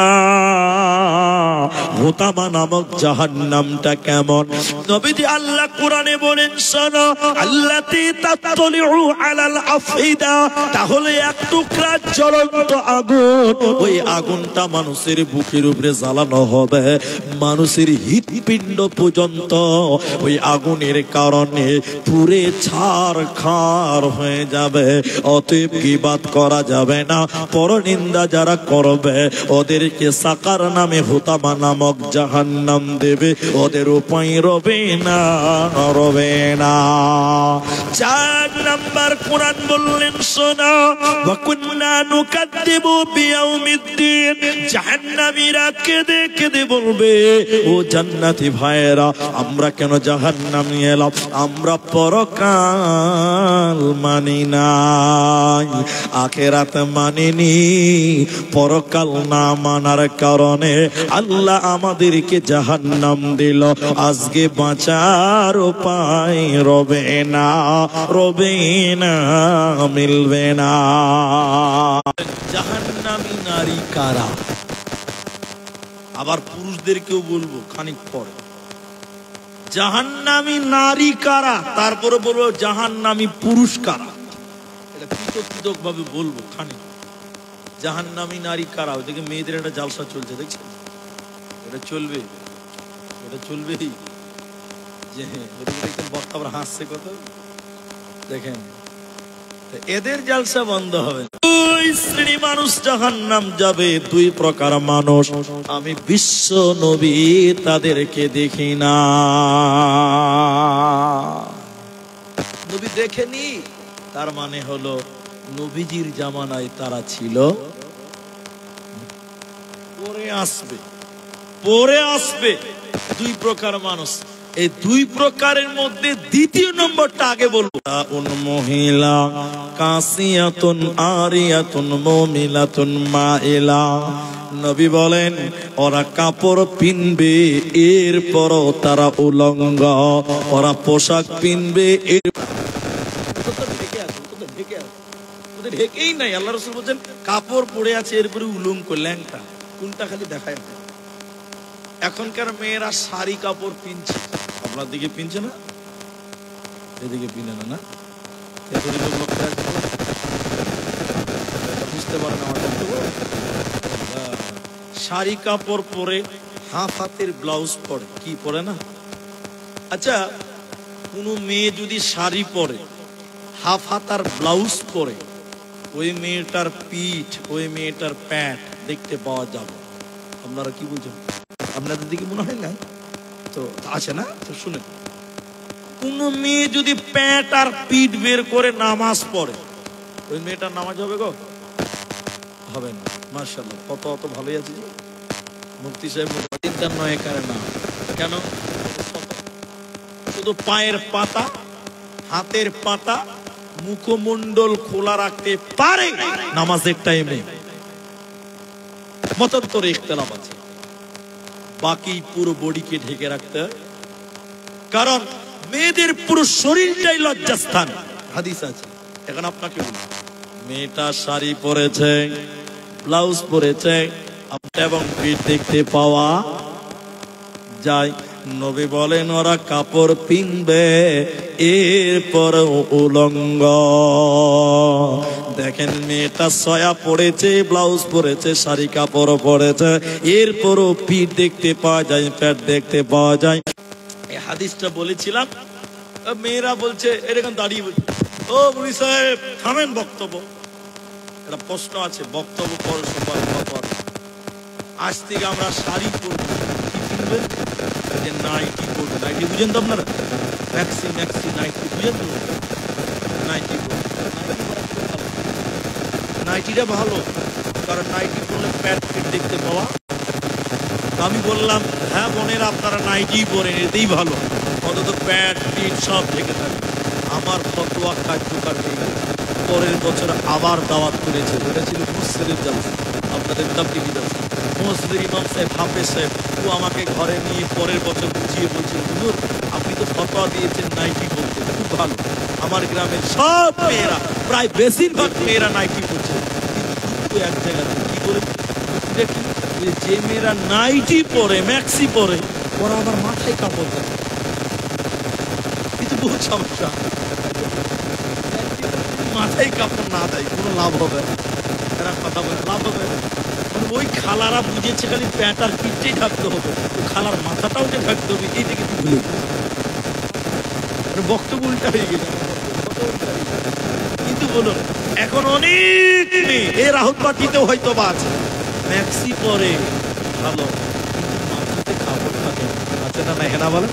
হুতামা নামক জাহান্নামটা কেমন? নবীজি আল্লাহ কোরআনে বলেন, শোনো, আল্লাতী তাতলিউ আলাল আফইদা। তাহলে এক টুকরা জ্বলন্ত আগুন, ওই আগুনটা মানুষের বুকের উপরে জ্বালানো হবে, মানুষের হৃৎপিণ্ড পর্যন্ত ওই আগুনের কারণে পুরে ছারখার হয়ে যাবে। অতএব গীবাত করা যাবে না। পরনিন্দা যারা করবে, ওদেরকে সাকার নামে হুতামা নামক জাহান্নাম দেবে। ওদের উপায় রবে না, রবে না। 4 নাম্বার কোরআন বললেন, শোনা, ওয়া কুন্না নুকাদ্দিবু বিয়াউমিদ্দিন। জাহান্নামীরা কেঁদে কেঁদে বলবে, ও জান্নাতি ভাইয়েরা, আমরা কেন জাহান্নামে এলাম? আমরা পরকাল মানি নাই, আখিরাত মানিনি। পরকাল না মানার কারণে আল্লাহ আমাদেরকে জাহান্নাম দিল। আজকে বাঁচার উপায় রবে না, রবে না, মিলবে না। জাহান্নামী নারী কারা? আবার পুরুষদেরকেও বলবো খানিক পরে, জাহান্নামী নারী কারা, তারপরে বলবো জাহান্নামী পুরুষ কারা। এটা পৃথক পৃথক ভাবে বলবো খানিক। জাহান্নামী নারী কারা? ওইদিকে মেয়েদের একটা জালসা চলছে, দেখছেন? এটা চলবে, এটা চলবেই। যে দেখেন বক্তা আবার হাসছে কত, দেখেন এদের জালসা বন্ধ হবে। দুই শ্রেণী মানুষ জাহান্নাম যাবে, দুই প্রকার মানুষ। আমি বিশ্ব নবী তাদেরকে দেখি না। নবী দেখেনি তার মানে হলো নবীজির জামানায় তারা ছিল, পরে আসবে, পরে আসবে। দুই প্রকার মানুষ, এই দুই প্রকারের মধ্যে দ্বিতীয় নম্বরটা আগে বলবো। মহিলা কাসিয়াতুন আরিয়াতুন মুমিলাতুন মাইলা। নবী বলেন ওরা কাপড় পিনবে, এরপরও তারা উলঙ্গ। ওরা পোশাক পিনবে, ঢেকেই নাই। আল্লাহ রাসূল বলেন কাপড় পরে আছে এরপরে উলঙ্গ, ল্যাংটা। কোনটা খালি দেখায়। এখনকার মেয়েরা শাড়ি কাপড় পিনছে, আপনার দিকে পিনছে না, এদিকে পিনে না, না বুঝতে পারেন আমার বক্তব্য। শাড়ি কাপড় পরে হাফ হাতের ব্লাউজ পরে, কি পরে না। আচ্ছা, কোন মেয়ে যদি শাড়ি পরে হাফ হাতার ব্লাউজ পরে, ওই মেয়েটার পিঠ, ওই মেয়েটার প্যান্ট দেখতে পাওয়া যাবে। আপনারা কি বলছেন? আপনাদের দিকে মনে হয় না তো আছে না? তো শুনেন, কোন মেয়ে যদি প্যান্ট আর পিঠ বের করে নামাজ পড়ে, ওই মেয়েটার নামাজ হবে গো? হবে না। মাশাআল্লাহ, কত অত ভালোই আছে যে মুফতি সাহেব চিন্তার নয় কারে না। কেন? শুধু পায়ের পাতা, হাতের পাতা, মুখমণ্ডল খোলা রাখতে পারে নামাজের টাইমে, মতান্তরে ইখতিলাফ আছে। বাকি পুরো বডিকে ঢেকে রাখতে হয়, কারণ মেয়েদের পুরো শরীরটাই লজ্জাস্থান, হাদিস আছে। এখন আপনাকে বলি, মেয়েটা শাড়ি পরেছে, ব্লাউজ পরেছে, এবং পিঠ দেখতে পাওয়া যায়। নবী বলেন ওরা কাপড় পিনবে, এরপর উলঙ্গ। দেখেন মেয়েটা সয়া পড়েছে, ব্লাউজ পরেছে, শাড়ি কাপড় পরেছে, এরপরও পিঠ দেখতে পাওয়া যায়, পেট দেখতে পাওয়া যায়। এই হাদিসটা বলেছিলাম, মেয়েরা বলছে এরকম দাঁড়িয়ে, ও মুনি সাহেব থামেন বক্তব্য। একটা প্রশ্ন আছে, বক্তব্য পর আজ থেকে আমরা শাড়ি পরবো, কি কিনবেন? যে নাইটি পরবো। নাইটি বুঝেন তো আপনারা? ম্যাক্সি ম্যাক্সি নাইটি বুঝেন তো? নাইটি নাইটিটা ভালো, কারণ নাইটি পরলে প্যাট ফিট দেখতে পাওয়া। আমি বললাম হ্যাঁ বোনেরা আপনারা নাইটি পরেন, এতেই ভালো, অন্তত প্যাট ফিট সব ঢেকে থাকে। আমার ফতোয়া কার্যকর হয়ে গেল। পরের বছর আবার দাওয়াত করেছে, এটা ছিল মুসলিম জালসা, আপনাদের তাবলীগী জালসা। মসজিদের ইমাম সাহেব, হাফেজ সাহেব, ও আমাকে ঘরে নিয়ে পরের বছর বুঝিয়ে বলছিল, হুজুর আপনি তো ফতোয়া দিয়েছেন নাইটি পরতে, খুব ভালো। আমার গ্রামের সব মেয়েরা, প্রায় বেশিরভাগ মেয়েরা নাইটি পরছে, কিন্তু এক জায়গাতে কি বলে দেখি, যে মেয়েরা নাইটি পরে, ম্যাক্সি পরে, ওরা আবার মাথায় কাপড় দেয়, কিন্তু বহুত সমস্যা। মাথায় কাপড় না দেয় কোনো লাভ হবে না, এরা কথা বলে লাভ হবে না। ওই খালারা বুঝেছে খালি প্যান্ট আর পিঠটাই ঢাকতে হবে, খালার মাথাটাও যে ঢাকতে হবে, এইটা কিন্তু ভুলে বক্তব্য উল্টা হয়ে গেছে। কিন্তু বলুন এখন অনেক মেয়ে এর রাহুল পার্টিতেও হয়তো বা আছে, ম্যাক্সি পরে ভালো, কিন্তু মাথাতে কাপড় থাকে আছে না, না হেনা বলে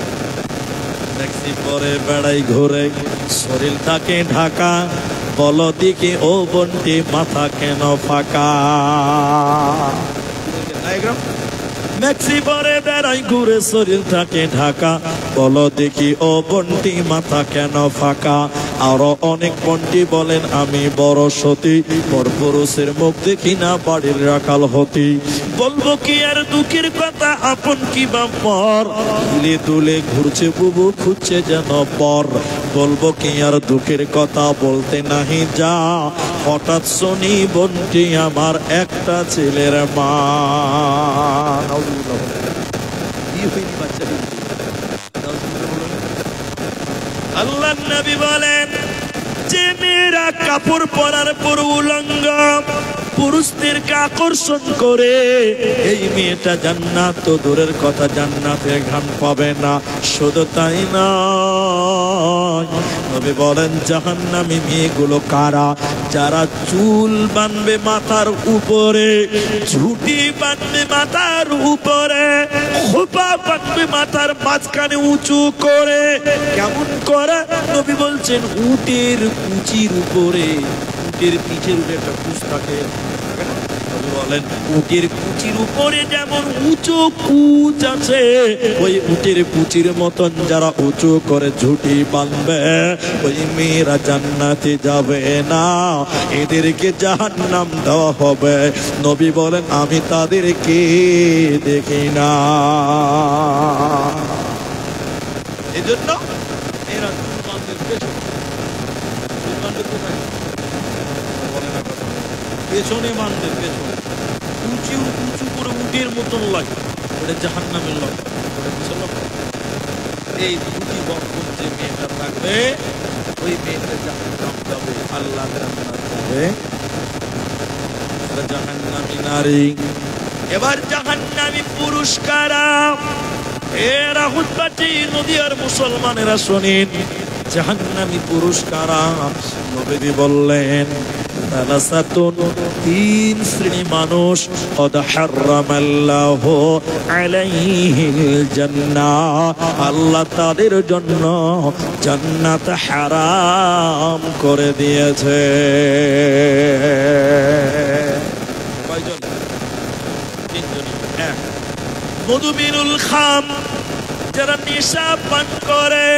ম্যাক্সি পরে বেড়াই ঘুরে, শরীর থাকে ঢাকা, বলো দিকে ও বন্টি মাথা কেন ফাঁকা। ম্যাক্সি পরে বেড়াই ঘুরে, শরীর থাকে ঢাকা, বলো দেখি ও বন্টি মাথা কেন ফাঁকা। আরো অনেক বন্টি বলেন আমি বড় সতী, পর পুরুষের মুখ দেখি না বাড়ির রাখাল হতি। বলবো কি আর দুঃখের কথা, আপন কি বা পর, দুলে দুলে ঘুরছে বুবু খুঁজছে যেন পর। বলবো কি আর দুঃখের কথা, বলতে নাহি যা, হঠাৎ শুনি বন্টি আমার একটা ছেলের মা। আল্লাহ নবী বলেন যে মেয়েরা কাপড় পরার পর উলঙ্গ, পুরুষদেরকে আকর্ষণ করে, এই মেয়েটা জান্নাত তো দূরের কথা, জান্নাতের ঘ্রাণ পাবে না। শুধু তাই না, নবী বলেন জাহান্নামী মেয়েগুলো কারা? যারা চুল বাঁধবে মাথার উপরে, ঝুঁটি বাঁধবে মাথার উপরে, খোপা বাঁধবে মাথার মাঝখানে উঁচু করে। কেমন করে? নবী বলছেন উটের কুচির উপরে, উটের পিঠের উপরে একটা কুচ থাকে, বলেন উটের কুচির উপরে যেমন উঁচু কুচ আছে, ওই উটের কুচির মতন যারা উঁচু করে ঝুঁটি বাঁধবে, ওই মেয়েরা জান্নাতে যাবে না, এদেরকে জাহান্নাম দেওয়া হবে। নবী বলেন আমি তাদেরকে দেখি না। এজন্য এরা পেছনে বাঁধবে, পেছনে উঁচু উঁচু করে উটের মতন লাগে, ওটা জাহান্নামের লক্ষ্য, ওটা কিসের লক্ষ্য? এই দুটি বর্তন যে মেয়েটা থাকবে, ওই মেয়েটা জাহান্নাম যাবে, আল্লাহ জান্নাত যাবে, জাহান্নামী নারী। এবার জাহান্নামী পুরুষ কারা? এরা হুতবাটি নদী আর মুসলমানেরা শোনেন, জাহান্নামী পুরুষ কারা? নবী বললেন তিন শ্রেণী মানুষ, আল্লাহ তাদের জন্য জান্নাত হারাম করে দিয়েছে। কয়জন? তিনজন। এক, মধুমিনুল খাম, যারা নেশা পান করে,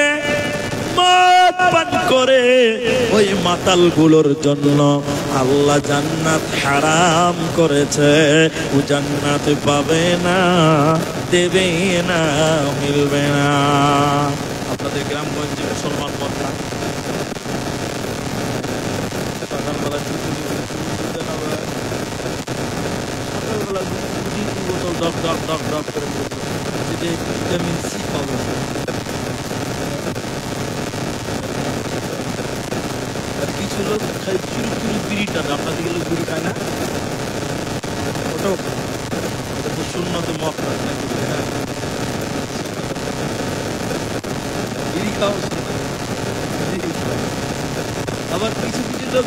মদ পান করে, ওই মাতাল গুলোর জন্য আল্লাহ জান্নাত হারাম করেছে। ও জান্নাত পাবে না, দেবে না, মিলবে না। আপনাদের গ্রামগঞ্জে মুসলমান কথা সকালবেলা করে ভিটামিন সি পাবে। কিছু লোক খাই চুরি চুরি বিড়িটা, আপনাদের লোক বিড়ি খায় না, ওটাও সুন্নত মত বিড়ি খাওয়া। আবার কিছু কিছু লোক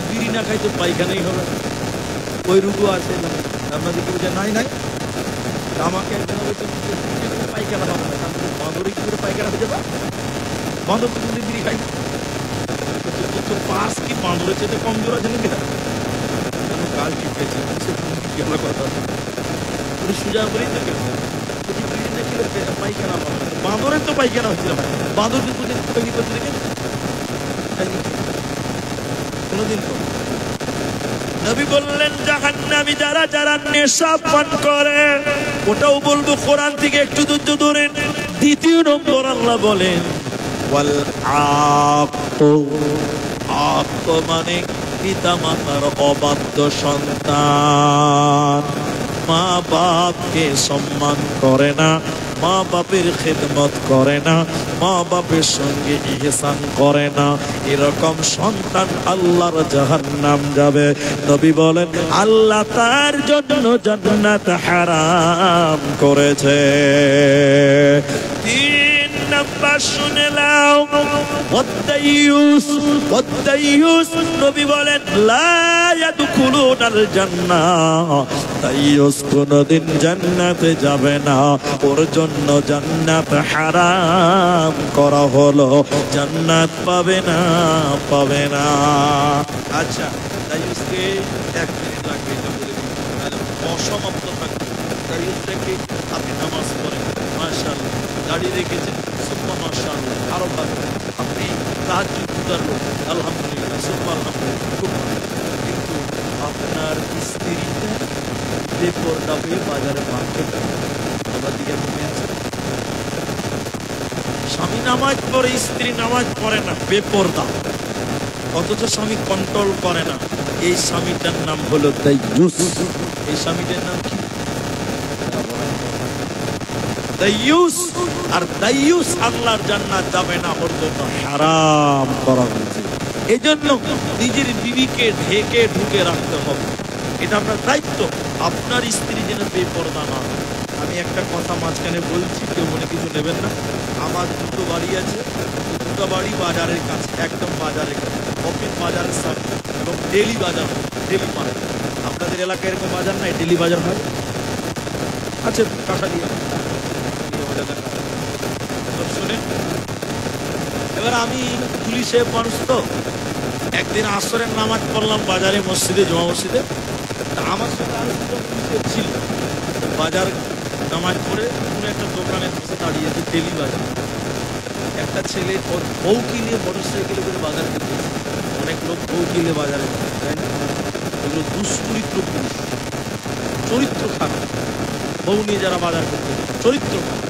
বিড়ি না খাই তো পায়খানাই হবে, ওই রোগও আছে। আপনাদেরকে বুঝে নাই নাই আমাকে পায়খানা হবে না, বাঁদরে কি করে পায়খানা হয়ে যাবে? বাঁদর তো বিড়ি খাই, পাস কি বাঁদরের চেয়ে কমজোর আছে নাকি? কাল কি পেয়েছে কথা সুজা করেই থাকে, পায়খানা বাঁদরের তো পায়খানা হচ্ছিল, বাঁদর কি তৈরি করতে দেখে কোনদিন? নবী বললেন জাহান্নামী যারা যারা নেশা পান করে, ওটাও বলবো কোরআন থেকে একটু দূর দূরে। দ্বিতীয় নম্বর আল্লাহ বলেন ওয়াল আক, মানে পিতা মাতার অবাধ্য সন্তান, মা বাপকে সম্মান করে না, মা বাপের খেদমত করে না, মা বাপের সঙ্গে ইহসান করে না, এরকম সন্তান আল্লাহর জাহান্নাম যাবে। নবী বলেন আল্লাহ তার জন্য জান্নাত হারাম করেছে। তিন নাম্বার শুনে নাও, ওয়াদাইয়ুস, নবী বলেন লা ইয়াদখুলুনাল জান্নাহ, দাইয়ুস কোনদিন জান্নাতে যাবে না, ওর জন্য জান্নাত হারাম করা হলো, জান্নাত পাবে না, পাবে না। আচ্ছা, দাইয়ুসকে এক মিনিট লাগবে এটা বলে দিই, তাহলে অসমাপ্ত থাকবে। দাইয়ুসটা কি? আপনি নামাজ পড়েন, মাশাআল্লাহ, দাড়ি রেখেছেন, সুবহান মাশাআল্লাহ, আরো ভালো, আপনি তাহাজ্জুদ করলো, আলহামদুলিল্লাহ, সুবহানাল্লাহ, খুব ভালো। কিন্তু আপনার স্ত্রীটা বেপরদা হয়ে বাজারে মার্কেট, আমার দিকে মনে আছে, স্বামী নামাজ পড়ে, স্ত্রী নামাজ পড়ে না, বেপরদা, অথচ স্বামী কন্ট্রোল করে না, এই স্বামীটার নাম হলো দাইয়ুস। এই স্বামীটার নাম কি? দাইয়ুস। আর দাইয়ুস আল্লাহর জান্নাত যাবে না, ওর জন্য হারাম করা হয়েছে। এই জন্য নিজের বিবিকে ঢেকে ঢুকে রাখতে হবে, এটা আপনার দায়িত্ব। আপনার স্ত্রী যেন বেপরদা না। আমি একটা কথা মাঝখানে বলছি, কেউ মনে কিছু নেবেন না। আমার দুটো বাড়ি আছে, দুটো বাড়ি বাজারের কাছে, একদম বাজারের কাছে, অফিস বাজারের সামনে, এবং ডেলি বাজার, ডেলি মার্কেট। আপনাদের এলাকায় এরকম বাজার নাই, ডেলি বাজার হয়? আচ্ছা, কাঁটা দিয়ে শুনেন। এবার আমি পুলিশে মানুষ তো, একদিন আসরের নামাজ পড়লাম বাজারে, মসজিদে, জমা মসজিদে। আমার সাথে আরো দুজন পুলিশের ছিল। বাজার নামাজ পড়ে কোনো একটা দোকানে বসে দাঁড়িয়েছে, ডেলি বাজার। একটা ছেলে ওর বউকে নিয়ে মোটর সাইকেলে করে বাজারে যেতে। অনেক লোক বউকে নিয়ে বাজারে যায়, তাই না? এগুলো দুষ্চরিত্র পুলিশ, চরিত্র খারাপ। বউ নিয়ে যারা বাজার করতে, চরিত্র খারাপ।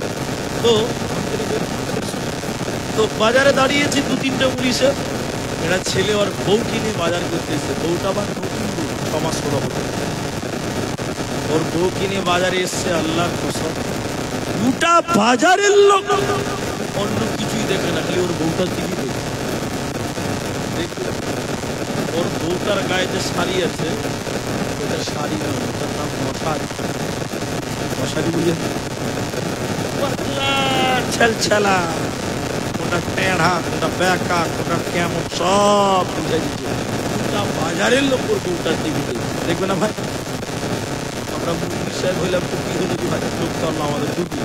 তো বাজারে দাঁড়িয়েছি দু তিনটা পুলিশে, এরা ছেলে আর বউকে নিয়ে বাজার করতে এসেছে। বউটা আবার নতুন বউ, 6 মাস হলো হতো। ওর বউকে নিয়ে বাজারে এসছে, আল্লাহর কসম, গোটা বাজারের লোক অন্য কিছুই দেখে না, খালি ওর বউটা টিভি দেখে। ওর বউটার গায়ে যে শাড়ি আছে, ওটা শাড়ি না, ওটার নাম মশারি। মশারি বুঝে? ছেলছেলা, কোনটা টেढ़া, কোনটা বেঁকা, কোনটা কেমন, সব বুঝাই দিচ্ছে। গোটা বাজারের লোক ওর বউটার টিভি দেখবে না ভাই? আমরা মুরগি সাহেব হইলাম তো কি হলো, কি ভাই চোখ চাল্লা আমাদের ডুবি,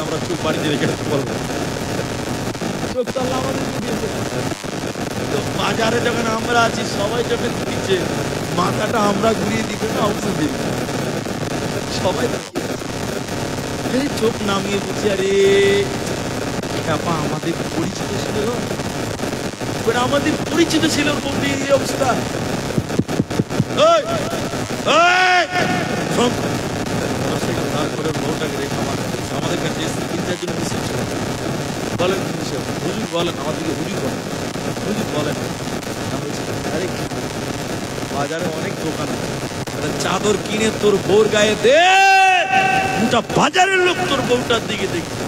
আমরা চোখ বাড়িতে রেখে রাখতে পারবো, চোখ চাল্লা আমাদের ডুবিয়েছে। তো বাজারে যখন আমরা আছি, সবাই যখন দিচ্ছে, মাথাটা আমরা ঘুরিয়ে দিবে না, অবশ্যই দিই সবাই। চোখ নামিয়ে বুঝি, আরে ব্যাপা আমাদের পরিচিত ছিল, আমাদের পরিচিত ছিল বন্ধুর এই অবস্থা। তারপরে বউটাকে রেখে আমাদের কাছে এসে 3-4 জন মিশে ছিল। বলেন হুজুর, বলেন আমাদেরকে হুজুর বলেন, হুজুর বলেন। আরে বাজারে অনেক দোকান আছে, চাদর কিনে তোর বউর গায়ে দে, গোটা বাজারের লোক তোর বউটার দিকে দেখবে।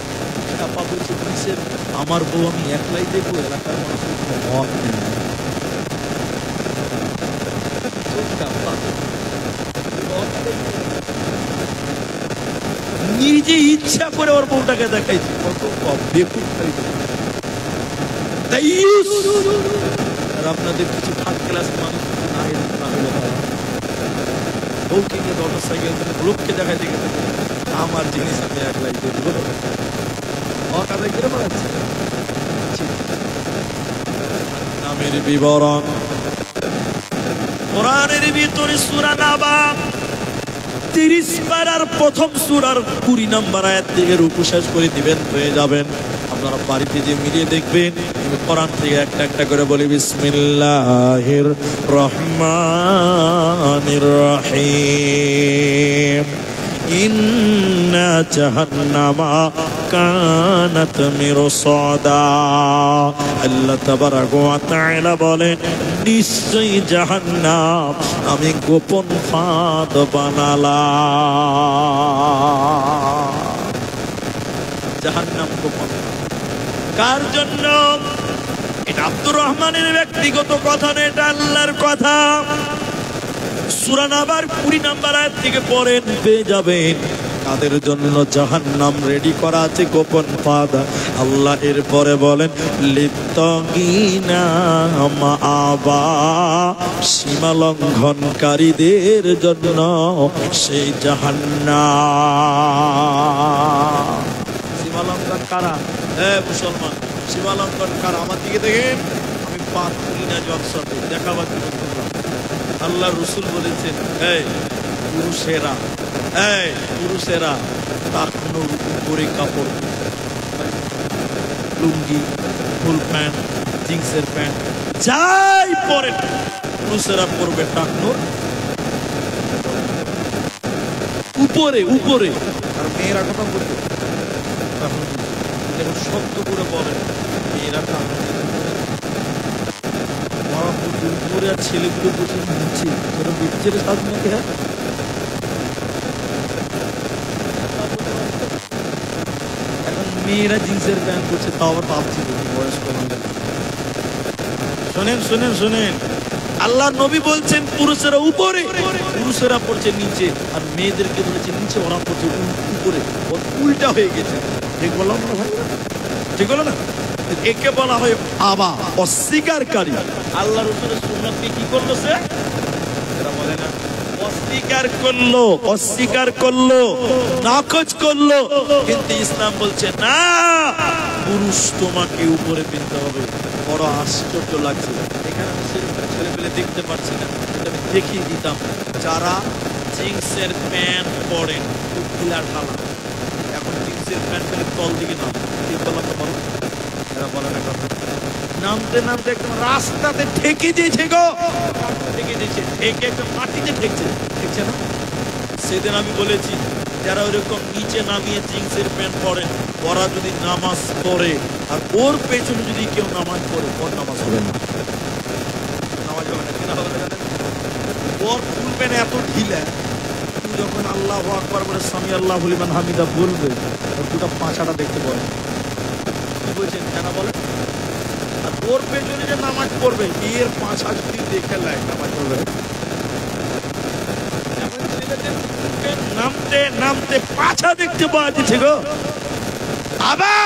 আমার বউ আমি একলাই দেখবো, এলাকার মানুষের কোনো মত নেই। নিজে ইচ্ছা করে ওর বউটাকে দেখাইছি, কত বেকুব। আর আপনাদের কিছু থার্ড ক্লাস মানুষ না হলে বউকে নিয়ে মোটর সাইকেল লোককে দেখাইতে গেলে, আমার জিনিস আমি একলাই দেখবো, অকাদায় করে বেড়াচ্ছে। নামের বিবরণ কোরআনের ভিতরে সূরা নাবা 30 পারার প্রথম সূরার 20 নম্বর আয়াত থেকে রুকু শেষ করে দিবেন, হয়ে যাবেন। আপনারা বাড়িতে যে মিলিয়ে দেখবেন, আমি কোরআন থেকে একটা একটা করে বলি। বিসমিল্লাহির রহমানির রহিম। ইন্না জাহান্নামা কানাত মিরসাদা। আল্লাহ তাবারাকা ওয়া তাআলা বলেন, নিশ্চয়ই জাহান্নাম আমি গোপন ফাঁদ বানালাম। জাহান্নাম গোপন কার জন্য? এটা আব্দুর রহমানের ব্যক্তিগত কথা না, এটা আল্লাহর কথা। সূরা নাবার 20 নম্বর আয়াত থেকে পড়েন, পেয়ে যাবেন তাদের জন্য জাহান্নাম রেডি করা আছে, গোপন ফাঁদ। আল্লাহ এরপরে বলেন, লিত্তাগিনা মাআবা, সীমা লঙ্ঘনকারীদের জন্য সেই জাহান্নাম। সীমা লঙ্ঘন কারা? মুসলমান। সীমা লঙ্ঘন কারা? আমার দিকে দেখেন, আমি পাপ করি না, জবসব দেখাবার জন্য করলাম। আল্লাহ রসুল বলেছেন, পুরুষেরা টাকনোর উপরে কাপড়, লুঙ্গি, ফুল প্যান্ট, জিন্সের প্যান্ট যাই পরে, পুরুষেরা পরবে টাকনোর উপরে উপরে। আর মেয়েরা কথা বলবে, দেখুন শব্দ করে বলেন, মেয়েরা টাকনোর উপরে, আর ছেলেগুলো বসে নিচ্ছে, বিচ্ছের সাজ নাকি। হ্যাঁ, এখন মেয়েরা জিন্সের প্যান্ট করছে, তাও আবার ভাবছি বয়স্ক শুনেন শুনেন শুনেন, আল্লাহ নবী বলছেন পুরুষেরা উপরে, পুরুষেরা পড়ছে নিচে, আর মেয়েদেরকে বলেছে নিচে, ওরা পড়ছে উপরে। উল্টা হয়ে গেছে। ঠিক বললাম না ভাই? ঠিক বলো না? একে বলা হয় আবা, অস্বীকারী। আল্লাহ রাসূলের সুন্নাতকে কি করলো সে? এরা বলে না অস্বীকার করলো, অস্বীকার করলো, নাকচ করলো। কিন্তু ইসলাম বলছে না, পুরুষ তোমাকে উপরে পেতে হবে। বড় আশ্চর্য লাগছে, এখানে আমি সেরকম ছেলে পেলে দেখতে পাচ্ছি না, আমি দেখিয়ে দিতাম। যারা জিন্সের প্যান্ট পরেন খুব ঢিলা ঢালা, এখন জিন্সের প্যান্ট পেলে তল দিকে নাম, ঠিক বললাম তো বলো? এরা বলে না কথা, নামতে নামতে একদম রাস্তাতে ঠেকে দিয়েছে গো, ঠেকে দিয়েছে, ঠেকে একদম মাটিতে ঠেকছে, ঠেকছে না? সেদিন আমি বলেছি যারা ওরকম নিচে নামিয়ে জিন্সের প্যান্ট পরেন, ওরা যদি নামাজ পড়ে আর ওর পেছনে যদি কেউ নামাজ পড়ে, ওর নামাজ হবে না, নামাজ হবে না। কিনা হবে না? ওর ফুল প্যান্ট এত ঢিলা, তুই যখন আল্লাহু আকবার বলে সামি আল্লাহু লিমান হামিদা বলবে, ওর দুটো পাছাটা দেখতে পাবে। কি বলছেন কেন বলেন? আর ওর পেছনে যে নামাজ পড়বে, এর পাছা যদি দেখে নেয় নামাজ পড়বে। নামতে নামতে পাছা দেখতে পাওয়া যাচ্ছে গো, আবার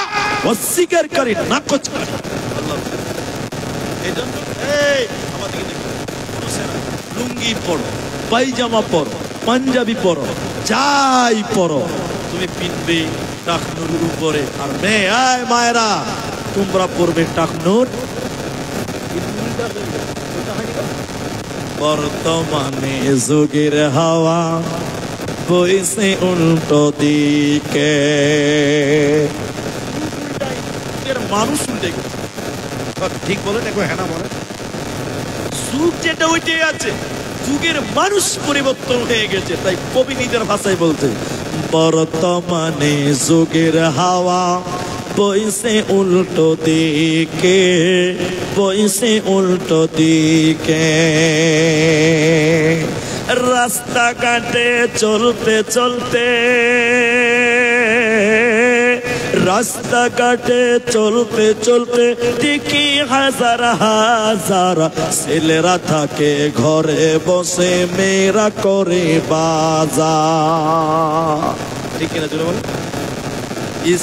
অস্বীকারী, নাকচকারী। এই জন্য আমাদেরকে দেখো, পুরুষেরা লুঙ্গি পরো, পায়জামা পরো, পাঞ্জাবি পরো, যাই পরো, তুমি পিনবে টাকনুর উপরে। আর মায়েরা তোমরা পরবে টাকনুর। বর্তমানে যুগের হাওয়া বইছে উল্টো দিকে, মানুষ উল্টে গেছে। ঠিক বলে দেখো, হ্যাঁ না বলে? যুগ যেটা ওইটাই আছে, যুগের মানুষ পরিবর্তন হয়ে গেছে। তাই কবি নিজের ভাষায় বলছে, বর্তমানে যুগের হাওয়া বইছে উল্টো দিকে, বইছে উল্টো দিকে। রাস্তাঘাটে চলতে চলতে, রাস্তাঘাটে চলতে চলতে দেখি হাজার হাজার ছেলেরা থাকে ঘরে বসে, মেয়েরা করে বাজার। ঠিক কিনা জোরে বলে?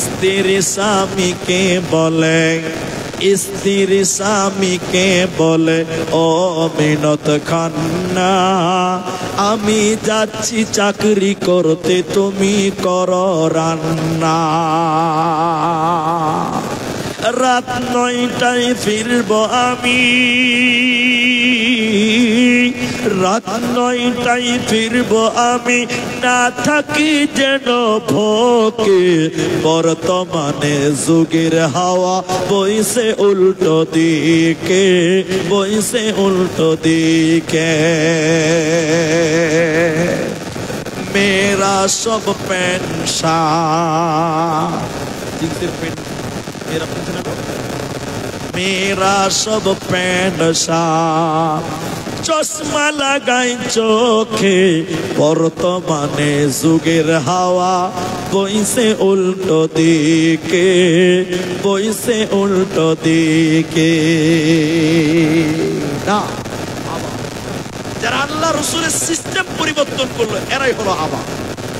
স্ত্রী স্বামীকে বলে, স্ত্রী স্বামীকে বলে, ও মিনত খান্না আমি যাচ্ছি চাকরি করতে, তুমি করো রান্না। রাত 9টায় ফিরব আমি, রাত 9টায় ফিরব আমি, না থাকি যেন ভোকে। বর্তমানে যুগের হাওয়া বইছে উল্টো দিকে, বইছে উল্টো দিকে। মেয়েরা সব প্যান্ট শার্ট, জিন্সের প্যান্ট মেয়েরা পড়ছে না, মেয়েরা সব প্যান্ট শার্ট, চশমা লাগাই চোখে। বর্তমানে যুগের হাওয়া বইছে উল্টো দিকে, বইছে উল্টো দিকে। না, যারা আল্লাহ রাসূলের সিস্টেম পরিবর্তন করলো, এরাই হলো আবা।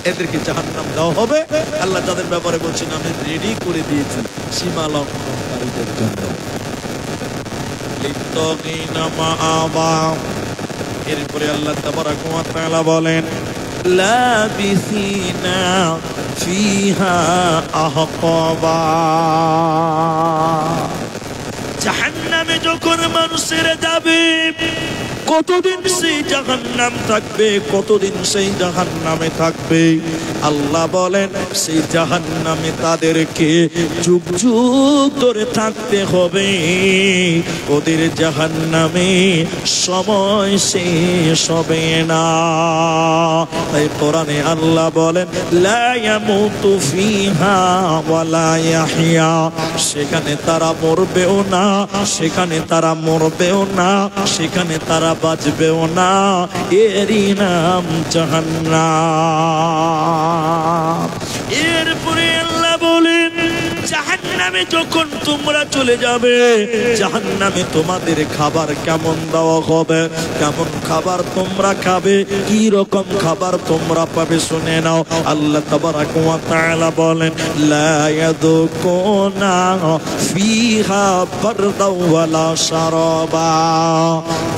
এদেরকে জাহান্নাম দেওয়া হবে। আল্লাহ যাদের ব্যাপারে বলছেন, আমি রেডি করে দিয়েছি সীমা লঙ্ঘনকারীদের জন্য। এরপরে আল্লাহ তাবারাকা ওয়া তাআলা বলেন, লাবিসিনা ফিহা আহকাবা। জাহান্নামে যখন মানুষেরা যাবে, কতদিন সেই জাহান্নাম থাকবে, কতদিন সেই জাহান্নামে থাকবে? আল্লাহ বলেন, সেই জাহান্নামে তাদেরকে যুগ যুগ ধরে থাকতে হবে। ওদের জাহান্নামে সময় শেষ হবে না। তাই কোরআনে আল্লাহ বলেন, লা ইয়ামুতু ফিহা ওয়া লা ইয়াহইয়া। সেখানে তারা মরবেও না, সেখানে তারা মরবেও না, সেখানে তারা বাঁচবেও না। এরই নাম জাহান্নাম। এরপরে আল্লাহ বলেন, জাহান্নামে জাহান্নামে যখন তোমরা চলে যাবে, জাহান্নামে তোমাদের খাবার কেমন দেওয়া হবে, কেমন খাবার তোমরা খাবে, কি রকম খাবার তোমরা পাবে শুনে নাও। আল্লাহ তাবারাকা ওয়া তাআলা বলেন, লা ইয়াযুকুনা ফিহা বারদা ওয়ালা শারাবা।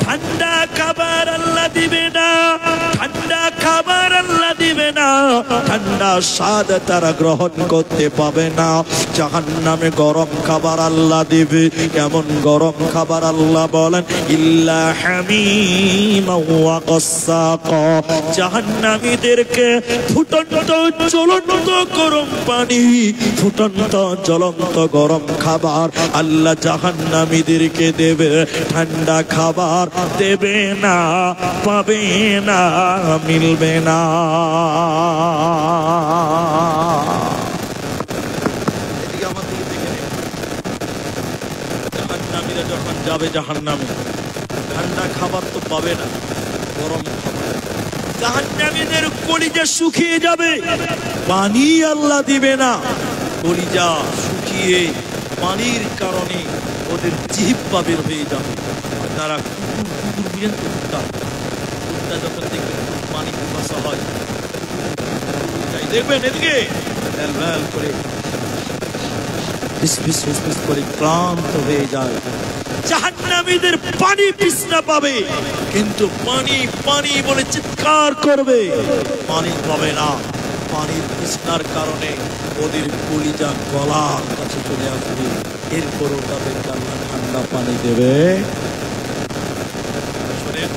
ঠান্ডা খাবার আল্লাহ দিবে না, ঠান্ডা খাবার আল্লাহ দিবে না, ঠান্ডা স্বাদ তারা গ্রহণ করতে পাবে না। জাহান্নামে গরম খাবার আল্লাহ দিবে। কেমন গরম খাবার আল্লাহ বলেন, ইল্লা হামিমা ওয়া গাসসাকা। জাহান্নামীদেরকে ফুটন্ত জ্বলন্ত গরম পানি, ফুটন্ত জ্বলন্ত গরম খাবার আল্লাহ জাহান্নামীদেরকে দেবে। ঠান্ডা খাবার দেবে না, পাবে না, মিলবে না। এদিকে আমার দিকে দেখে নিন, জাহান্নামীরা যখন যাবে জাহান্নামে, ঠান্ডা খাবার তো পাবে না, গরম খাবার। জাহান্নামীদের কলিজা শুকিয়ে যাবে, পানি আল্লাহ দিবে না। কলিজা শুকিয়ে পানির কারণে ওদের জিহ্বা বের হয়ে যাবে। তারা কুকুর বুঝেন তো, কুত্তা যখন দেখবেন পানি পিপাসা হয়, দেখবেন এদিকে ভ্যাল করে ফিসফিস করে ক্লান্ত হয়ে যায়। জাহান্নামীদের পানি তৃষ্ণা পাবে, কিন্তু পানি পানি বলে চিৎকার করবে, পানি পাবে না। পানির তৃষ্ণার কারণে ওদের কলিজা গলার কাছে চলে আসবে। এরপরও তাদেরকে আল্লাহ ঠান্ডা পানি দেবে। শোনেন,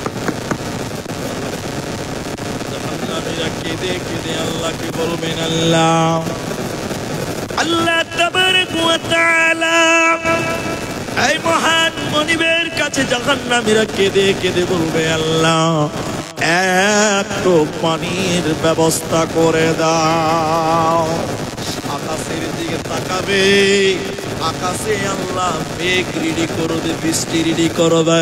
জাহান্নামীরা কেঁদে কেঁদে আল্লাহকে বলবেন, আল্লাহ আল্লাহ তাবারাকা ওয়া তাআলা, এই মহান মনিবের কাছে জাহান্নামীরা কেঁদে কেঁদে বলবে, আল্লাহ একটু পানির ব্যবস্থা করে দাও। আকাশের দিকে তাকাবে, আকাশে আল্লাহ মেঘ রেডি করবে, বৃষ্টি রেডি করবে।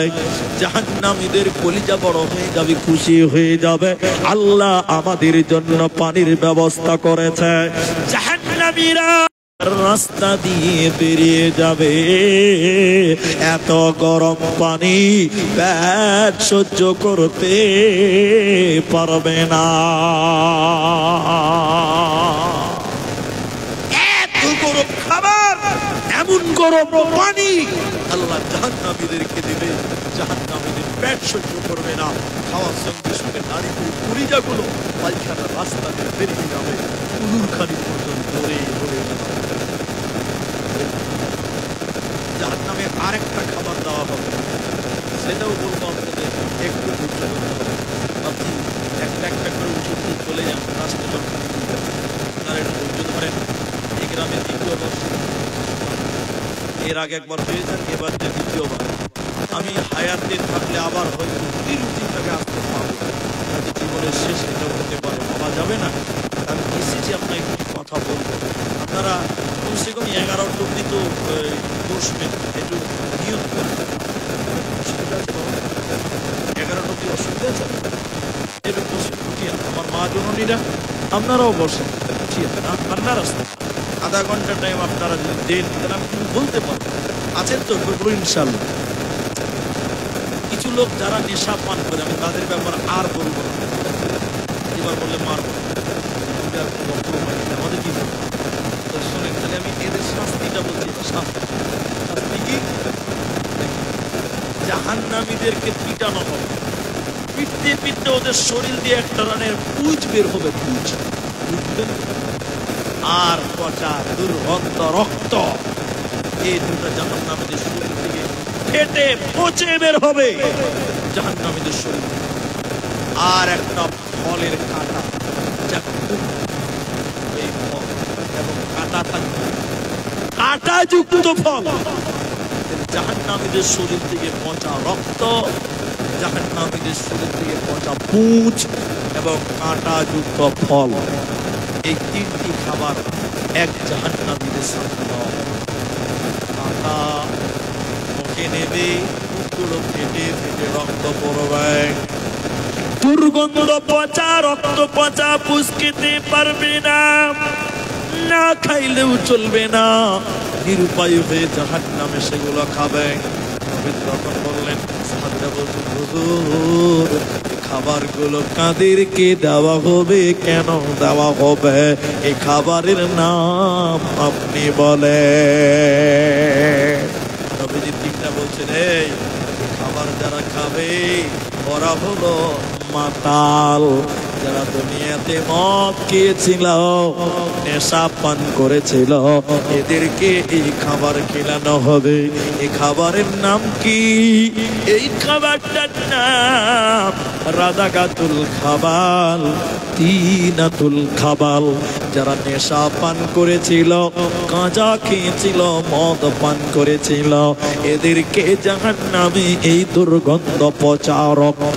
জাহান্নামীদের কলিজা বড় হয়ে যাবে, খুশি হয়ে যাবে, আল্লাহ আমাদের জন্য পানির ব্যবস্থা করেছে। জাহান্নামীরা রাস্তা দিয়ে বেরিয়ে যাবে, এত গরম পানি পেট সহ্য করতে পারবে না। এত গরম খাবার, এমন গরম পানি আল্লাহ জাহান্নামীদেরকে দিবে। জাহান্নামীদের পেট সহ্য করবে না। খাওয়ার সঙ্গে সঙ্গে নারীদের কলিজাগুলো পায়খানার রাস্তা দিয়ে বেরিয়ে যাবে, উলুরখানি পর্যন্ত ধরে ধরে জাহান্নামে আরেকটা খাবার দেওয়া হবে, সেটাও বলবো আপনাদের, একটু বুঝতে হবে। আপনি একটা একটা করে উঁচু চলে যান, রাস্তা যখন আপনারা এটা ধৈর্য ধরেন। এই গ্রামের দ্বিতীয় বর্ষ, এর আগে একবার হয়েছেন, এবার যে দ্বিতীয়বার। আমি হায়াতে থাকলে আবার হয়তো তিরুচিটাকে আসতে পারবো, হয়তো জীবনের শেষ এটা হতে পারে, ভাবা যাবে না। আমি এসেছি আপনার একটু কথা বলবো। আপনারা কমসে কম 11 অব্দি তো বসবেন, একটু নিয়ত করেন। অসুবিধা আছে বাবা? 11 অব্দি অসুবিধা আছে? এবার বসে উঠিয়ে আমার মা জননীরা, আপনারাও বসেন, উঠিয়ে ঠান্ডা রাস্তা, আধা ঘন্টা টাইম আপনারা যদি দেন তাহলে আমি কিন্তু বলতে পারবো। আছেন তো বলবো ইনশাল্লাহ। কিছু লোক যারা নেশা পান করে, আমি তাদের ব্যাপার আর বলবো না, এবার বললে মারবো, আমাদের কি শোনেন। তাহলে আমি এদের শাস্তিটা বলছি, শাস্তি কি? জাহান্নামীদেরকে পিটানো হবে, পিটতে পিটতে ওদের শরীর দিয়ে একটা ধরনের পুঁজ বের হবে, পুঁজ, বুঝবেন? আর পচা দুর্গন্ধ রক্ত, এই দুটো জাহান্নামীদের শরীর থেকে ফেটে পচে বের হবে জাহান্নামীদের শরীর। আর একটা ফলের কাঁটা, এই ফল এবং কাঁটা থাকবে, কাঁটাযুক্ত ফল। জাহান্নামীদের শরীর থেকে পচা রক্ত, জাহান্নামীদের শরীর থেকে পচা পুঁজ এবং কাঁটাযুক্ত ফল, এই তিনটি খাবার এক জাহান্নামীদের সাথে কাঁটা মুখে নেবে, মুখগুলো ফেটে ফেটে রক্ত পড়বে। দুর্গন্ধ পচা রক্ত পচা পুষ খেতে পারবে না, না খাইলেও চলবে না, নিরুপায় হয়ে জাহান্নামে সেগুলো খাবে। নবী তখন বললেন, সাহাবীরা বলছেন, হুজুর এই খাবারগুলো কাদেরকে দেওয়া হবে, কেন দেওয়া হবে, এই খাবারের নাম আপনি বলেন। নবীজি ঠিকটা বলছেন, এই খাবার যারা খাবে ওরা হলো মাতাল, যারা দুনিয়াতে মদ খেয়েছিল, নেশা পান করেছিল, এদেরকে এই খাবার খেলানো হবে। এই খাবারের নাম কি? এই খাবারটার নাম রাদাগাতুল খাবাল, তিনাতুল খাবাল। যারা নেশা পান করেছিল, গাঁজা খেয়েছিল, মদ পান করেছিল, এদেরকে জাহান্নামে এই দুর্গন্ধ পচা রক্ত,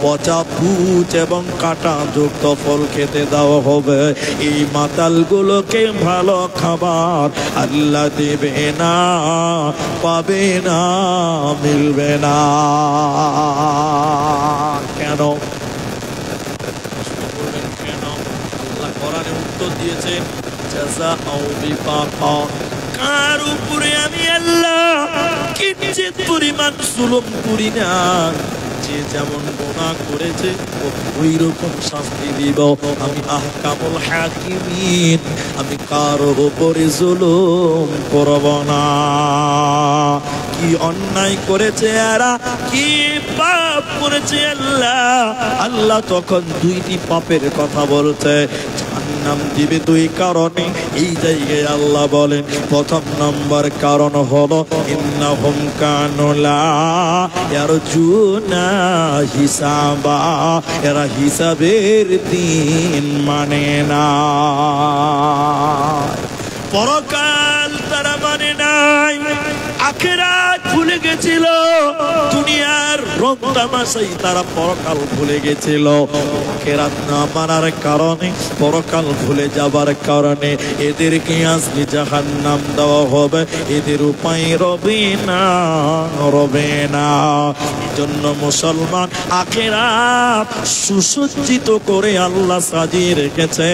পচা পুঁজ এবং কাটা যুক্ত ফল খেতে দেওয়া হবে। এই মাতালগুলোকে ভালো খাবার আল্লাহ দেবে না, পাবে না, মিলবে না। কেন? কেন? আল্লাহ কোরআনে উত্তর দিয়েছেন, জাযাউ বিফাকা। কার উপরে আমি আল্লাহ কিঞ্চিত পরিমাণ জুলুম করি না, যে যেমন গুনাহ করেছে ওই রকম শাস্তি দিব। আমি আহকামুল হাকিমিন, আমি কারো উপরে জুলুম করব না। কি অন্যায় করেছে এরা, কি পাপ করেছে আল্লাহ, আল্লাহ তখন দুইটি পাপের কথা বলছে। জাহান্নাম দিবে দুই কারণে। এই জায়গায় আল্লাহ বলেন, প্রথম নম্বর কারণ হলো ইন্নাহুম কানু লা ইয়ারজুনা হিসাবা, এরা হিসাবের দিন মানে না। পরকাল তারা মানে নাই, আখিরাত ভুলে গেছিল, দুনিয়ার রং তামাশাই তারা পরকাল ভুলে গেছিল। আখিরাত না মানার কারণে, পরকাল ভুলে যাবার কারণে এদেরকে আজকে জাহান্নাম দেওয়া হবে। এদের উপায় রবে না, রবে না। এজন্য মুসলমান আখিরাত সুসজ্জিত করে আল্লাহ সাজিয়ে রেখেছে।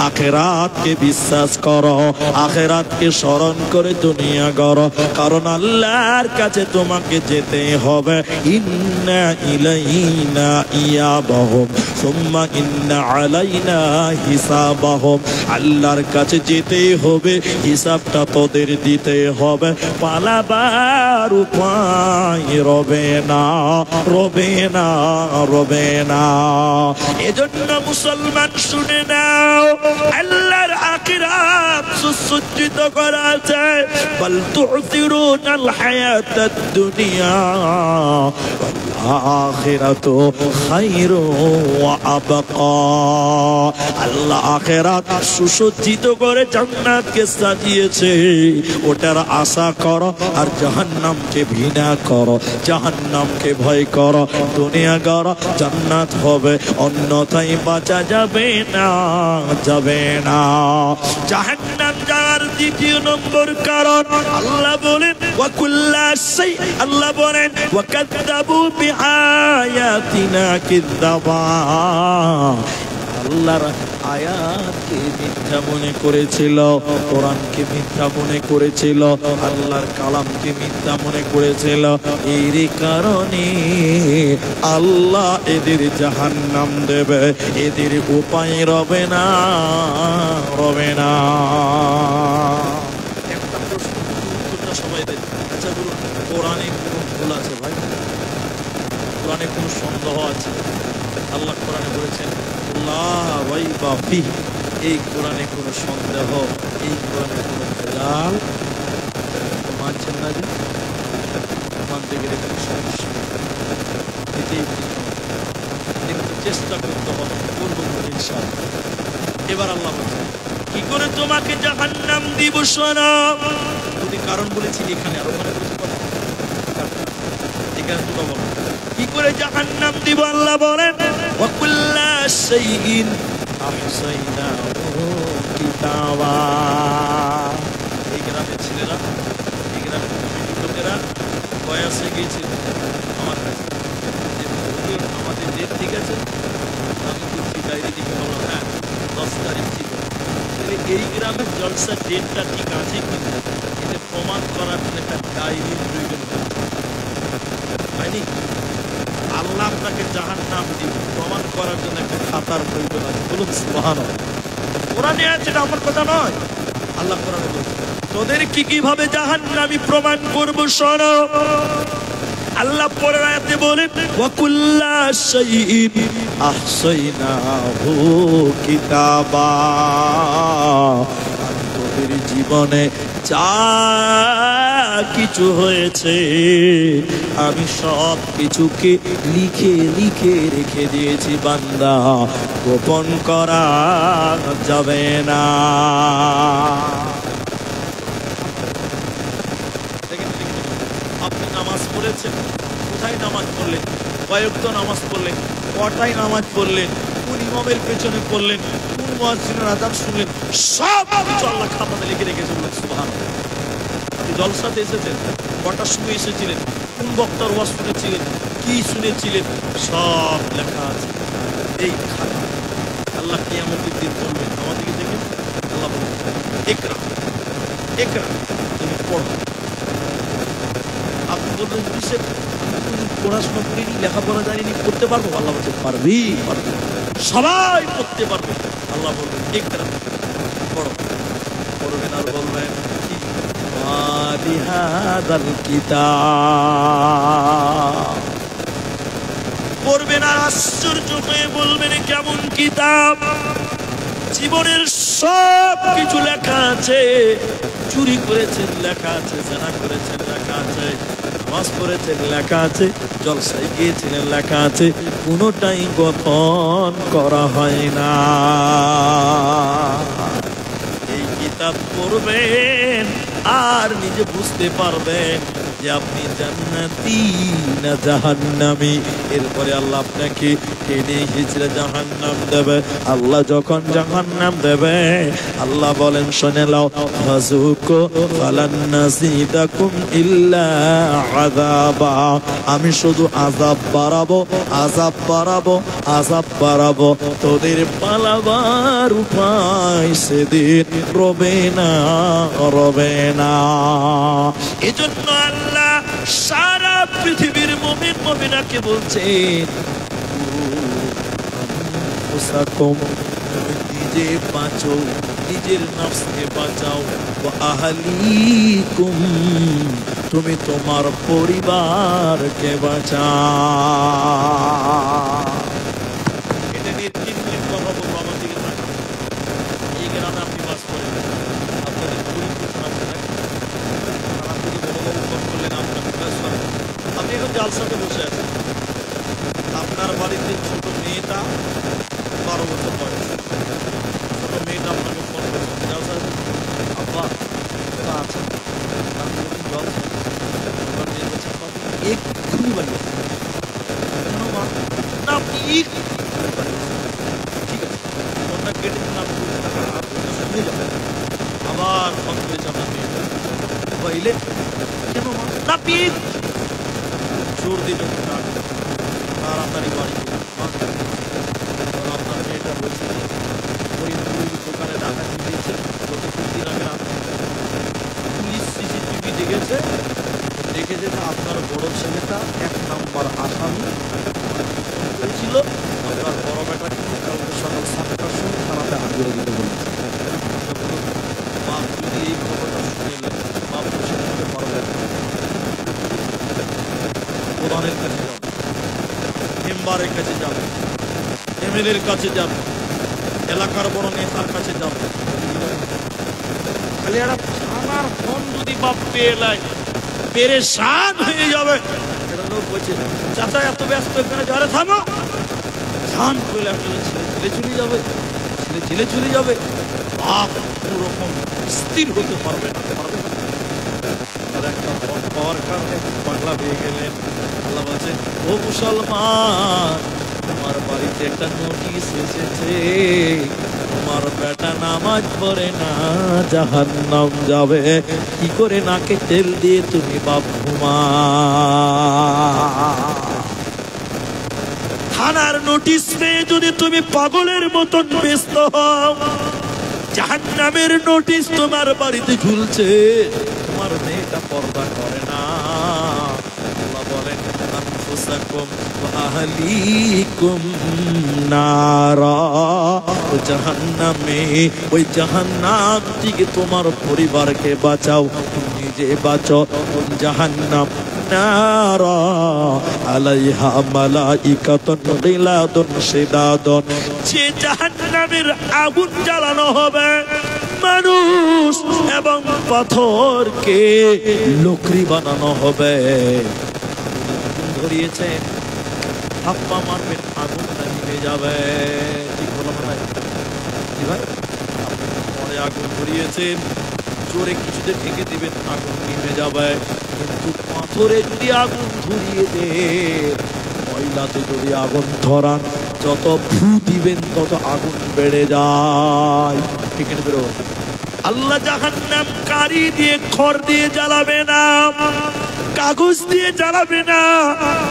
আখিরাতকে বিশ্বাস করো, আখিরাতকে স্মরণ করে দুনিয়া গড়ো, কারণ আল্লাহর কাছে তোমাকে যেতে হবে। ইন্না ইলাইনা ইয়াবাহুম সুম্মা ইন্না আলাইনা হিসাবাহুম। আল্লাহর কাছে যেতে হবে, হিসাবটা তোদের দিতে হবে। পালাবার উপায় রবে না, রবে না, রবে না। এজন্য মুসলমান শুনে নাও, আল্লাহর আখিরাত সুসজ্জিত করা আছে। বল তু'সিরুনাল হায়াতাদ দুনিয়া ওয়াল আখিরাতু খায়রু ওয়া আবকা। আল্লাহ আখিরাত সুসজ্জিত করে জান্নাতকে সাজিয়েছে, ওটার আশা করো। আর জাহান্নামকে ঘৃণা করো, জাহান্নামকে ভয় করো। দুনিয়া গড়ো, জান্নাত হবে, অন্যথায় বাঁচা যাবে না, যাবে না। জাহান্নাম যাওয়ার দ্বিতীয় নম্বর কারণ আল্লাহ বলেন, ওয়া কুল্লা শাই, আল্লাহ বলেন ওয়া কাযযাবু বিআয়াতিনা কিযাবা। আল্লাহর আয়াতকে মিথ্যা মনে করেছিল, কোরআনকে মিথ্যা মনে করেছিল, আল্লাহর কালামকে মিথ্যা মনে করেছিল। এর কারণে আল্লাহ এদের জাহান্নাম দেবে, এদের উপায় রবে না, রবে না। একটা প্রশ্ন, উত্তরটা সবাই দেয়। আচ্ছা বলুন, কোরআনে কোনো ভুল আছে ভাই? কোরআনে কোনো সন্দেহ আছে? আল্লাহ কোরআনে বলেছেন লা রাইবা ফিহি, এই কোরআনে কোনো সন্দেহ, এই কোরআনে কোনো ভেজাল মানছেন না, যে মানতে গেলে কোনো সমস্যা। এটাই কিন্তু চেষ্টা করতে হবে, করবো ইনশাআল্লাহ। এবার আল্লাহ বলছেন, কি করে তোমাকে জাহান্নাম দিব শোনো। যদি কারণ বলেছি এখানে, আর ওখানে বলেছি এখানে দুটো বলো। কি করে জাহান্নাম দিব আল্লাহ বলেন, ওয়া কুল্লা শাইইন আহসাইনাহু কিতাবা। এই গ্রামের ছেলেরা, এই গ্রামের লোকেরা বয়সে গিয়েছিল আমার কাছে, আমাদের ডেট ঠিক আছে? আমি বলছি ডায়েরি দিকে বললাম, হ্যাঁ 10 তারিখ ঠিক আছে। তাহলে এই গ্রামের জলসা ডেটটা ঠিক আছে কিনা এটা প্রমাণ করার জন্য একটা ডায়েরির প্রয়োজন হয়নি। আল্লাহ আপনাকে জাহান্নাম দিবে প্রমাণ করার জন্য একটা খাতার প্রয়োজন আছে। বলুন সুবহানাল্লাহ। কোরআনে আছে, এটা আমার কথা নয়, আল্লাহ কোরআনে বলছে। তোদের কিভাবে জাহান্নামী প্রমাণ করবো শোনো। আল্লাহ পরের আয়াতে বলেন ওয়াকুল্লা শাইইন আহসাইনাহু কিতাবা। আমি তোদের জীবনে যা কিছু হয়েছে আমি সব কিছুকে লিখে লিখে রেখে দিয়েছি বান্দা, গোপন করা যাবে না। আপনি নামাজ পড়েছেন, কোথায় নামাজ পড়লেন, কয়েকটা নামাজ পড়লেন, কটায় নামাজ পড়লেন, কোন ইমামের পেছনে পড়লেন, কোন মুয়াজ্জিনের আযান শুনলেন, সব কিছু আল্লাহ খাতাতে লিখে রেখেছেন। সুবহানাল্লাহ। আপনি জলসাতে এসেছেন, কটার সময় এসেছিলেন, কোন বক্তার ওয়াজ শুনেছিলেন, কি শুনেছিলেন, সব লেখা আছে এই খাতা। আল্লাহ কিয়ামতের দিন বলবেন আমাদেরকে দেখেন, আল্লাহ বলবেন ইকরা ইকরা, তুমি পড়ো। আপনি বলবেন কিসের, পড়াশোনা করিনি, লেখাপড়া জানিনি, পড়তে পারবো? আল্লাহ বলছে পারবি, পারবি, সবাই পড়তে পারবে। আল্লাহ বলবেন ইকরা, পড়ো। পড়বেন আর বলবেন কি বিহাদাল কিতাব, পড়বেন আর আশ্চর্য হয়ে বলবেন কেমন কিতাব। জীবনের সব কিছু লেখা আছে, চুরি করেছেন লেখা আছে, জানা করেছেন লেখা আছে, নামাজ পড়েছেন লেখা আছে, জলসায় গিয়েছিলেন লেখা আছে, কোনোটাই গোপন করা হয় না। এই কিতাব পড়বেন আর নিজে বুঝতে পারবেন যে আপনি জান্নাতি না জাহান্নামী। এরপরে আল্লাহ আপনাকে টেনে হিচড়ে জাহান্নাম দেবে। আল্লাহ যখন জাহান্নাম দেবে আল্লাহ বলেন শুনে নাও, ফাযুকু ফালান নাযিদাকুম ইল্লা আযাবা। আমি শুধু আযাব বাড়াবো, আযাব বাড়াবো, আযাব বাড়াবো। তোদের পালাবার উপায় সেদিন রবে না, রবে না। এজন্য আল্লাহ সারা পৃথিবীর মুমিন মুমিনাকে বলছেন নিজে বাঁচো, নিজের নফসকে বাঁচাও, আহলিকুম, তুমি তোমার পরিবারকে বাঁচাও। এটা নিয়ে 3 মিনিট কথা বলবো। আমার দিকে তাকান। এই গ্রামে আপনি বাস করেন, আপনাদের পরিকল্পনা আছে নাকি? আপনি এখন জালসাতে বসে আছেন, আপনার বাড়িতে ছোট মেয়েটা 12 বছর বয়স, ছোট মেয়েটা আপনাকে ফোন করেছে, জালসা আব্বা আছেন, এক্ষুনি বাড়ি না, ঠিক আছে ফোনটা কেটে দিন, আপনি শুনে যাবেন। আবার ফোন করেছে আপনার মেয়েটা, বাইলে কেন না পিট জোর দিল, তাড়াতাড়ি বাড়ি। আপনার মেয়েটা বলছে ওই দোকানে ডাকাতি দিয়েছে গত 2 দিন আগে রাতে। পুলিশ সিসিটিভি দেখেছে, দেখেছে যে আপনার বড় ছেলেটা 1 নম্বর আসামি হয়েছিল। আপনার বড় বেটা কিন্তু কালকে সকাল 7টার সময় থানাতে হাজিরা দিতে বলেছে। বাপ যদি এই খবরটা শুনে বাপ বসে থাকতে পারবেন, প্রধানের কাছে যাবে, মেম্বারের কাছে যাবে, এমএলএর কাছে যাবে, এলাকার বড় নেতার কাছে যাবে। খালি একটা থানার ফোন যদি বাপ পেয়ে নেয় পেরেশান হয়ে যাবে। এটা লোক বলছে চাচা এত ব্যস্ত এখানে যারে থামো, ধান করলে একটা ছেলে চলে যাবে, ছেলে জেলে চলে যাবে, বাপ ওরকম স্থির হতে পারবে না, পারবে না। আর একটা ফোন পাওয়ার কারণে পাগলা হয়ে গেলেন। আল্লাহ বলছেন ও মুসলমান, তোমার বাড়িতে একটা নোটিশ এসেছে, তোমার বেটা নামাজ পড়ে না, জাহান্নাম যাবে। কি করে নাকে তেল দিয়ে তুমি বাপ ঘুমা? থানার নোটিশ পেয়ে যদি তুমি পাগলের মতন ব্যস্ত হও, জাহান্নামের নোটিশ তোমার বাড়িতে ঝুলছে, তোমার মেয়েটা পর্দা করে না। আল্লাহ বলেন আনফুসাকুম ওয়া আহলিকুম নারা, জাহান্নামে, ওই জাহান্নাম থেকে তোমার পরিবারকে বাঁচাও, তুমি নিজে বাঁচো। জাহান্নাম নারা আলাইহা মালাইকাতুন গিলাদুন শিদাদুন, যে জাহান্নামের আগুন জ্বালানো হবে মানুষ এবং পাথরকে লকড়ি বানানো হবে। ধরিয়েছে হাপ্পা মারবেন, আগুনটা নিভে যাবে। ঠিক বললাম না ভাই? কি ভাই, পরে আগুন ধরিয়েছে, জোরে কিছুতে ঠেকে দিবেন, আগুন নিভে যাবে। কিন্তু পাথরে যদি আগুন ধরিয়ে দে, ময়লাতে যদি আগুন ধরান, যত ফু দিবেন তত আগুন বেড়ে যায়। এখানে বেরো। আল্লাহ জাহান্নাম কারি দিয়ে, খড় দিয়ে জ্বালাবে না, কাগজ দিয়ে জ্বালাবে না,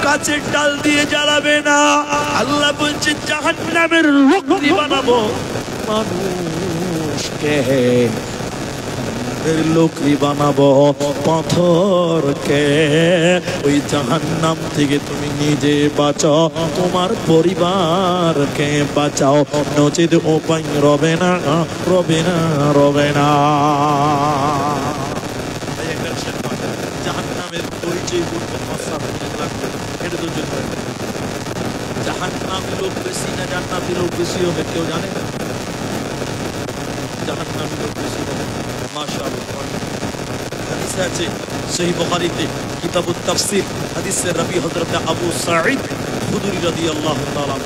কাচের ডাল দিয়ে জ্বালাবে না। আল্লাহ বলছে জাহান্নামের লকড়ি বানাবো মানুষকে, লকড়ি বানাবো পাথরকে। ওই জাহান্নাম থেকে তুমি নিজে বাঁচাও, তোমার পরিবারকে বাঁচাও, নচেত উপায় রবে না, রবে না, রবে না। জাহান্নামের পরিচয় এটা তো জাহান্নামী লোক বেশি না জান্নাতি লোক বেশি হবে কেউ জানে না? জাহান্নামী লোক বেশি হবে। মাশাআল্লাহ, হাদিসে আছে সহিহ বুখারীতে কিতাবুত তাফসীর, হাদিসে রাবি হযরত আবু সাঈদ খুদরী রাদিয়াল্লাহু তাআলা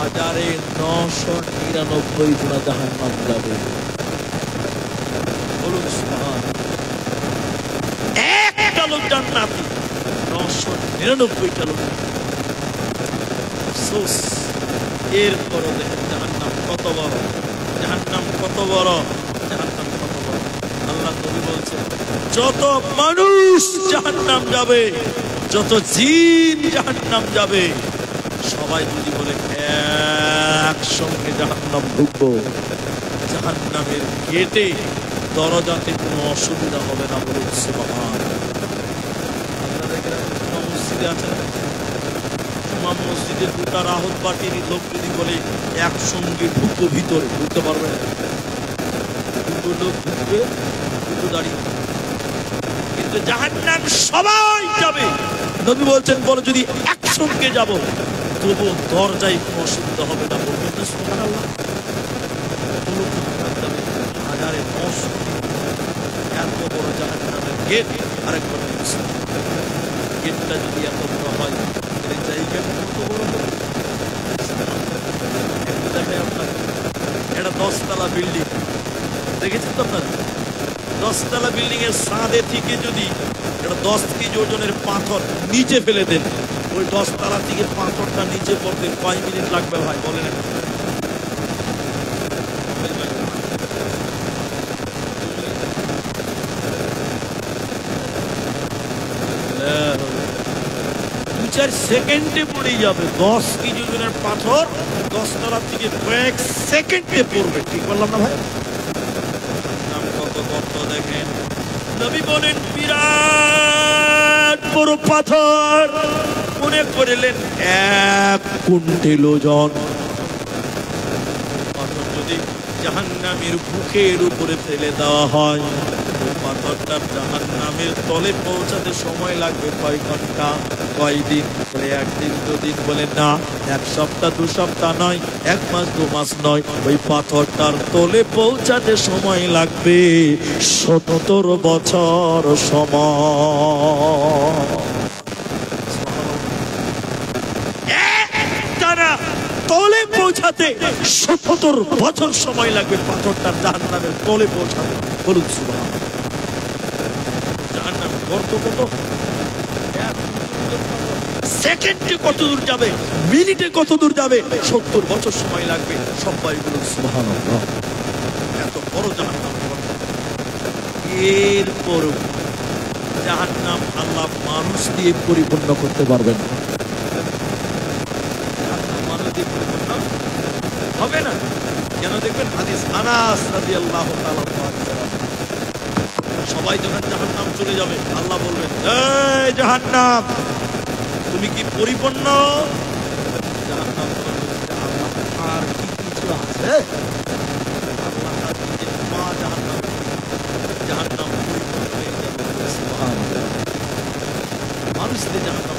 1999 গুণা জাহান্নাম যাবে। বলুন সুবহানাল্লাহ। একটা লোক জান্নাতি, 999টা লোক আফসোস। এরপরও দেখেন জাহান্নাম কত বড়, জাহান্নাম কত বড়, জাহান্নাম কত বড়। আল্লাহ নবী বলছেন যত মানুষ জাহান্নাম যাবে, যত জিন জাহান্নাম যাবে, সবাই যদি বলে একসঙ্গে জাহান্নাম ঢুকবো, জাহান্নামের গেটে দরজাতে কোনো অসুবিধা হবে না। বলে সুবহানাল্লাহ। আপনাদের গ্রামে মসজিদে আছে, মসজিদের দুটা রাহত পার্টির লোক যদি বলে একসঙ্গে ঢুকবো, ভিতরে ঢুকতে পারবে না। দুটো লোক ঢুকবে, দুটো দাঁড়িয়ে, কিন্তু জাহান্নাম সবাই যাবে। নবী বলছেন বলো যদি একসঙ্গে যাব তবু দরজায় কোনো অসুবিধা হবে না। বলবেন তো সুবহানাল্লাহ। হাজারে 900 এত বড় জাহান্নামের গেট। আরেকবার গেটটা যদি এত বড় হয়, জায়গাটা কত বড় হবে। এটা 10 তলা বিল্ডিং, দেখেছেন তো আপনারা? 10 তলা বিল্ডিং এর ছাদে থেকে যদি এটা 10 কেজি ওজনের পাথর নিচে ফেলে দেন, ওই 10 তলা থেকে পাথরটা নিচে পড়তে কয় মিনিট লাগবে ভাই বলেন? সেকেন্ডে পড়ে যাবে। 10 কেজি ওজনের পাথর 10 তলা থেকে কয়েক সেকেন্ডে পড়বে। ঠিক বললাম না ভাই? কত গর্ত দেখেন। নবী বলেন বিরাট বড় পাথর, মনে করলেন 1 কুইন্টাল ওজন। পাথর যদি জাহান্নামের বুকের উপরে ফেলে দেওয়া হয়, পাথরটা জাহান্নামের তলে পৌঁছাতে সময় লাগবে কয় ঘন্টা, কয় দিন? বলে 1 দিন 2 দিন, বলে না 1 সপ্তাহ 2 সপ্তাহ নয়, 1 মাস 2 মাস নয়, ওই পাথরটার তলে পৌঁছাতে সময় লাগবে 70 বছর সময়। তারা তলে পৌঁছাতে 70 বছর সময় লাগবে পাথরটার জাহান্নামের তলে পৌঁছাতে। বলুন সুবহানাল্লাহ। জাহান্নাম গর্ত কত, সেকেন্ডে কত দূর যাবে, মিনিটে কত দূর যাবে, 70 বছর সময় লাগবে। সবাই বলুন সুবহানাল্লাহ। এত বড় জাহান্নাম। এরপর জাহান্নাম আল্লাহ মানুষ দিয়ে পরিপূর্ণ করতে পারবেন না। মানুষ দিয়ে পরিপূর্ণ হবে না। কেন দেখবেন হাদিস আনাস রাদিয়াল্লাহু তাআলা সবাই যখন জাহান্নাম চলে যাবে আল্লাহ বলবেন, এই জাহান্নাম তুমি কি পরিপূর্ণ? জাহান্নাম বলবে, আল্লাহ আর কি কিছু আছে? আল্লাহ তার নিজের মা জাহান্নাম পরিপূর্ণ হয়ে যাবে। সুবহানাল্লাহ। মানুষদের জাহান্নাম,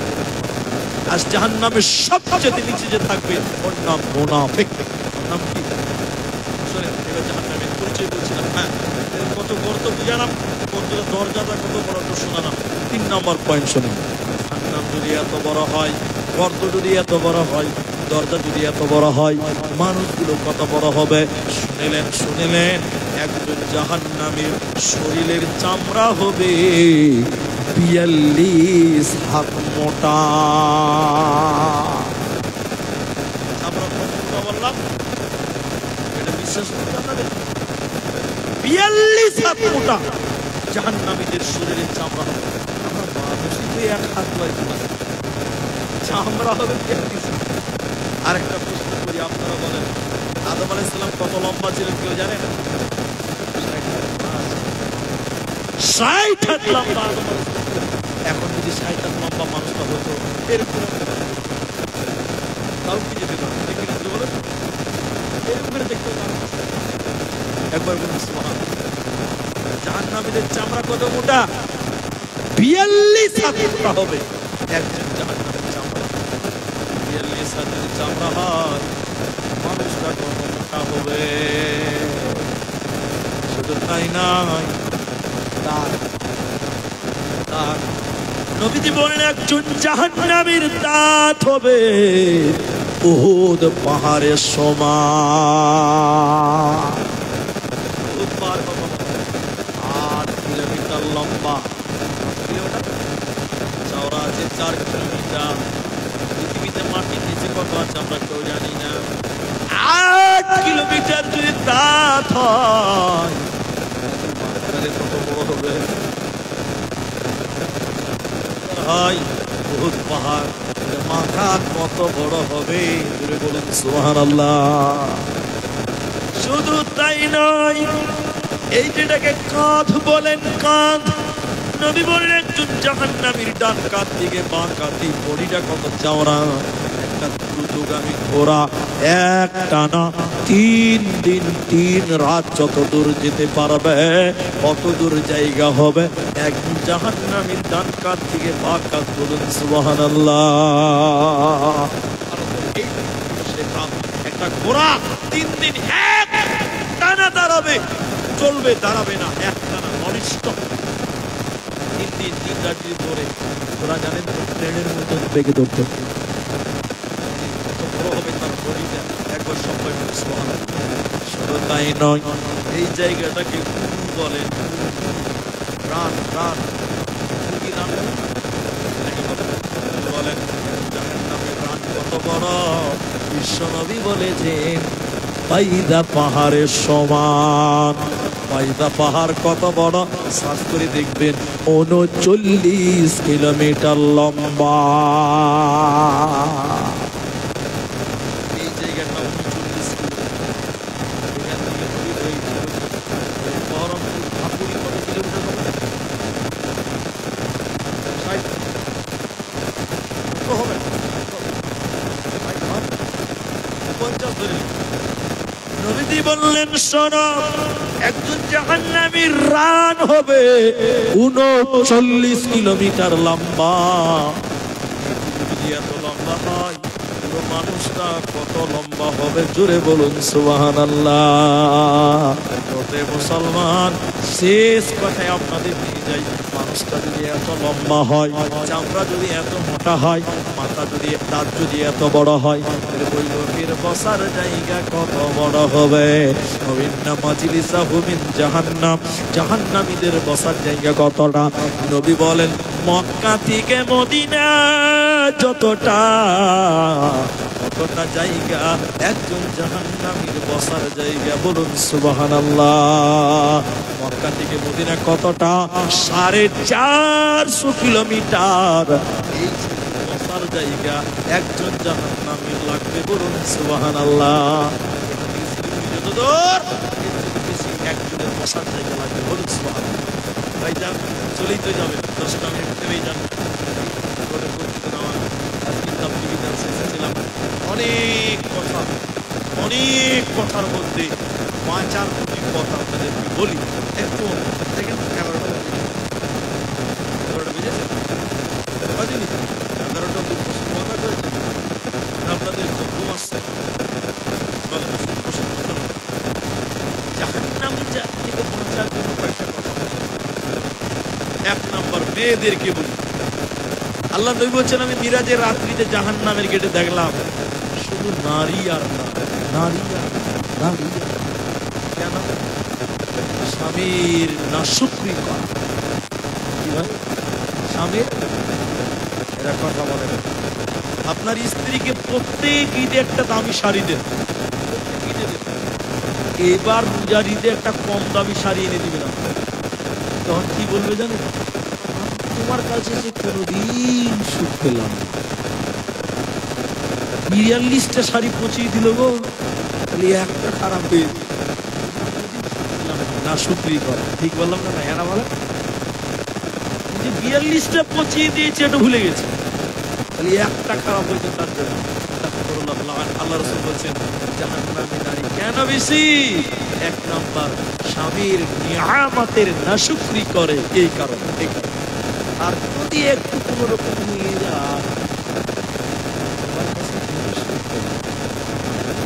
আজ জাহান্নামের সবচেয়ে নিচে যে থাকবে ওর নাম মুনাফিক। নাম কি? শোনেন, এবার জাহান্নামের পরিচয় বলছিলাম। হ্যাঁ, কত গর্ত বুঝালাম, গর্তের দরজাটা কত বড় তো শোনালাম। 3 নম্বর পয়েন্ট শুনুন। জাহান্নাম যদি এত বড় হয়, গর্ত যদি এত বড় হয়, দরজা যদি এত বড় হয়, মানুষগুলো কত বড় হবে শুনিলেন। একজন জাহান্নামীর শরীরের চামড়া হবে 42 হাত মোটা। চামড়া কত মোটা বললাম? এটা বিশ্বাস করতে হবে। 42 হাত মোটা জাহান্নামীদের শরীরের চামড়া হবে। আমরা মানুষই তো 1 হাত লাগবে না, চামড়া হবে 42 হাত। আরেকটা প্রশ্ন করি, আপনারা বলেন আদম আলাইহিস সালাম কত লম্বা ছিলেন কেউ জানেন? 60 হাত লম্বা আদম আলাইহিস সালাম। এখন যদি 60 হাত লম্বা মানুষটা হতো এরকম, তাও কি যেতে পারে? বলেন এরকম করে দেখতে পারেন। একবার বলুন সুবহানাল্লাহ। জাহান্নামীদের চামড়া কত মোটা? 42 হাত মোটা হবে একজন জাহান্নামের চামড়া। 42 হাতের চামড়া হয়, মানুষটা কত মোটা হবে? শুধু তাই নয়, তার নবীজি বলেন একজন জাহান্নামীর দাঁত হবে উহুদ পাহাড়ের সমান। উহুদ পাহাড় কত? 8 কিলোমিটার লম্বা, চওড়া আছে 4 কিলোমিটার। পৃথিবীতে মাটির নিচে কত আছে আমরা কেউ জানি না। 8 কিলোমিটার যদি দাঁত হয়, তাহলে কত বড় হবে? উহুদ পাহাড় মাথা কত বড় হবে? বলুন সুবহানাল্লাহ। শুধু তাই নয়, এই যেটাকে কাঁধ বলেন, কাঁধ, নবী বলেন একজন জাহান্নামীর ডান কাঁধ থেকে বাঁ কাঁধে বডিটা কত চওড়া। একটা দ্রুতগামী ঘোড়া এক টানা 3 দিন 3 রাত যত দূর যেতে পারবে, কত দূর জায়গা হবে একজন জাহান্নামীর ডান কাঁধ থেকে বাঁ কাঁধ। বলুন সুবহানাল্লাহ। একটা ঘোড়া 3 দিন এক টানা দাঁড়াবে, চলবে, দাঁড়াবে না, এক টানা অনিষ্ট। 3 দিন 3 রাত যদি ধরে, ওরা জানেন ট্রেনের মতো বেগে ধরতে কত বড় হবে তার বডিটা। একবার সবাই সুবহানাল্লাহ। শুধু তাই নয়, এই জায়গাটাকে বলে প্রাণ, প্রাণ বলেন। জাহান্নামের প্রাণ কত বড়? বিশ্বনবী বলেছেন বাইদা পাহাড়ের সমান। বাইদা পাহাড় কত বড়? সার্চ করে দেখবেন 39 কিলোমিটার লম্বা। এই জায়গাটা 39 নবীজি বললেন শোনো, একজন জাহান্নামীর রান হবে 39 কিলোমিটার লম্বা। যদি এত লম্বা হয়, পুরো মানুষটা কত লম্বা হবে? জোরে বলুন সুবহানাল্লাহ। মুসলমান, শেষ কথায় আপনাদের নিয়ে যাই। মানুষটা যদি এত লম্বা হয়, চামড়া যদি এত মোটা হয়, মাথা যদি, দাঁত যদি এত বড় হয়, ওই লোকের বসার জায়গা কত বড় হবে? জাহান্নাম, জাহান্নামীদের বসার জায়গা কতটা? নবী বলেন মক্কা থেকে মদিনা যতটা, কতটা জায়গা একজন জাহান্নামীর বসার জায়গা। বলুন সুবহানাল্লাহ। মক্কা থেকে মদিনা কতটা? 450 কিলোমিটার। এই বসার জায়গা একজন জাহান্নামীর লাগবে। বলুন সুবহানাল্লাহ। যত সুন্দর, বেশি একজনের বসার জায়গা লাগবে। বলুন সুবহানাল্লাহ। ভাইজান চলেই তো যাবে, 10টা মিনিট থেকেই যান। অনেক কথা, অনেক কথার মধ্যে 5-4 কথা আপনাদেরকে বলি। এখন দেখেন 11টা বেজেছে, 11টা কথা করেছে আপনাদের ঘুম আসছে। এক নম্বর মেয়েদেরকে বলি, আল্লাহ নবী বলছেন আমি মিরাজের রাত্রিতে জাহান্নামের গেটে দেখলাম শুধু নারী আর নারী আর নারী। কেন? স্বামীর নাশুকরি করা। কি হয়? স্বামীর এরা কথা বলে না। আপনার স্ত্রীকে প্রত্যেক ঈদে একটা দামি শাড়ি দেন, এবার পূজার ঈদে একটা কম দামি শাড়ি এনে দিবেন। তখন কি বলবে জানেন? তোমার কাছে যে কোনোদিন সুখ পেলাম, 42টা শাড়ি পচিয়ে দিল গো, তাহলে একটা খারাপ হয়ে না শুক্রি করে। ঠিক বললাম না? এরা বলে যে 42টা পচিয়ে দিয়েছে, এটা ভুলে গেছে, তাহলে একটা খারাপ হয়েছে তার জন্য। আল্লাহ রাসূল বলছেন জাহান্নামী নারী কেন বেশি? 1 নাম্বার স্বামীর নিয়ামতের নাশুকরি করে, এই কারণে। আর যদি একটু কোন রকম নিয়ে যায়,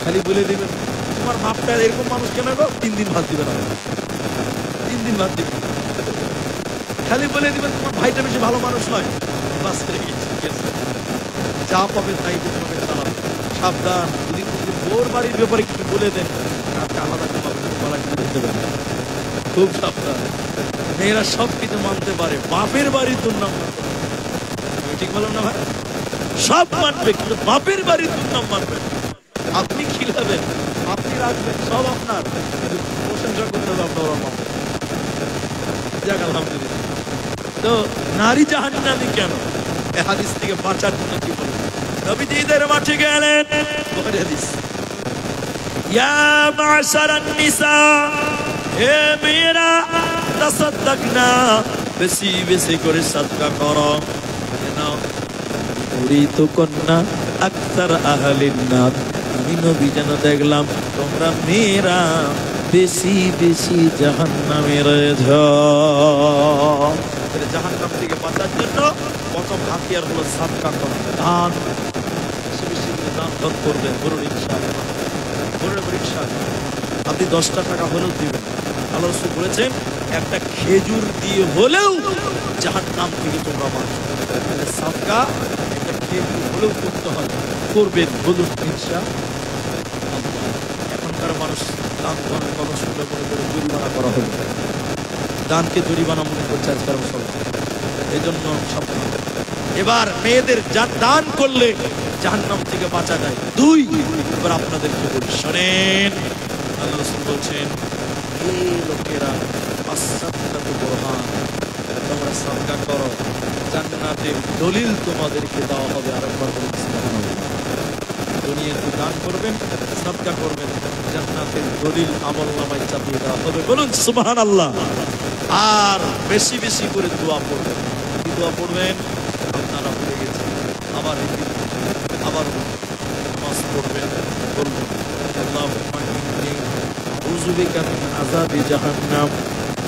খালি বলে দিবেন তোমার ভাবটা এরকম মানুষ কেন গো, 3 দিন ভাত দিবে না, 3 দিন ভাত দিবে। খালি বলে দিবেন তোমার ভাইটা বেশি ভালো মানুষ নয়, বাস করে গেছে। যা পাবে তাই তোমাকে চালাবে। সাবধান, যদি বোর বাড়ির ব্যাপারে কিছু বলে দেন, আপনি আলাদা দেবেন, খুব সাবধান। মেয়েরা সব কিছু মানতে পারে, বাপের বাড়ির দুর্নাম মানতে পারে। ঠিক বললাম না ভাই? সব মানবে, কিন্তু বাপের বাড়ির দুর্নাম মানবে। আপনি খিলাবেন, আপনি রাখবেন, সব আপনার, প্রশংসা করতে হবে আপনার মা। যাক আলহামদুলিল্লাহ। তো নারী জাহান্নামী কেন? এই হাদিস থেকে বাঁচার জন্য কি বলেন? নবীজি ঈদের মাঠে গেলেন, বুখারী হাদিস, ইয়া মা'শারান নিসা, হে মেয়েরা, তাসাদদাকনা, বেশি বেশি করে সাদকা করো। নাও উরিতু কন্যা আকসার আহলিন নার, আমি নবী যেন দেখলাম তোমরা মেয়েরা বেশি বেশি জাহান্নামে রয়েছ। জাহান্নাম থেকে বাঁচার জন্য প্রথম হাতিয়ার হলো সাদকা করা, দান। বেশি বেশি করে দান করবেন, বলুন ইনশাআল্লাহ, বলুন ইনশাআল্লাহ। আপনি 10টা টাকা হলেও দিবেন। আল্লাহ রাসূল বলেছেন একটা খেজুর দিয়ে হলেও জাহান্নাম থেকে তোমরা বাঁচো। সাদকা একটা খেজুর হলেও করতে হবে, করবেন, বলুন ইনশাআল্লাহ। এখনকার মানুষ দান করার কথা শুনলে মনে করে জরিমানা করা হবে, দানকে জরিমানা মনে করছে আজকাল সবাই। এই জন্য সাবধান। এবার মেয়েদের দান করলে জাহান্নাম থেকে বাঁচা যায়। 2, এবার আপনাদেরকে বলি, শোনেন। আল্লাহ রাসূল বলছেন এই লোকেরা পাশ্চাত্যে বরহান, তোমরা সাদকা করো, জান্নাতের দলিল তোমাদেরকে দেওয়া হবে। আরেকবার বলুন সুবহানাল্লাহ। দুনিয়াতে দান করবেন, সাদকা করবেন, জান্নাতের দলিল আমলনামায় চাপিয়ে দেওয়া হবে। বলুন সুবহানাল্লাহ। আর বেশি বেশি করে দোয়া পড়বেন। কি দোয়া পড়বেন? আপনারা ভুলে গেছেন, আবার আবার নামাজ পড়বেন, বলবেন আল্লাহুম্মা ইন্নী আউযু বিকা মিন আযাবি জাহান্নাম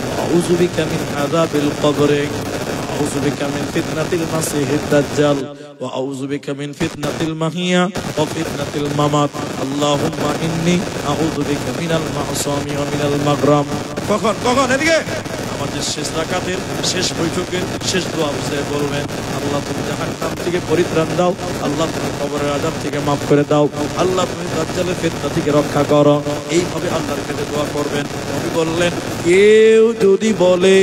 ওয়া আউযু বিকা মিন আযাবিল কবর ওয়া আউযু বিকা মিন ফিতনাতিল মাসিহিদ দাজ্জাল ওয়া আউযু বিকা মিন ফিতনাতিল মাহিয়া ওয়া ফিতনাতিল মামাত। আল্লাহুম্মা ইন্নী আউযু বিকা মিনাল মা'সামি ওয়া মিনাল মাগরাম। কখন এদিকে আমাদের শেষ রাকাতের শেষ বৈঠকের শেষ দোয়া অবস্থায় বলবেন আল্লাহ তুমি জাহান্নাম থেকে পরিত্রাণ দাও, আল্লাহ তুমি কবরের আযাব থেকে মাফ করে দাও, আল্লাহ তুমি দাজ্জালের ফিতনা থেকে রক্ষা করো। এইভাবে আল্লাহর কাছে দোয়া করবেন। নবী বললেন কেউ যদি বলে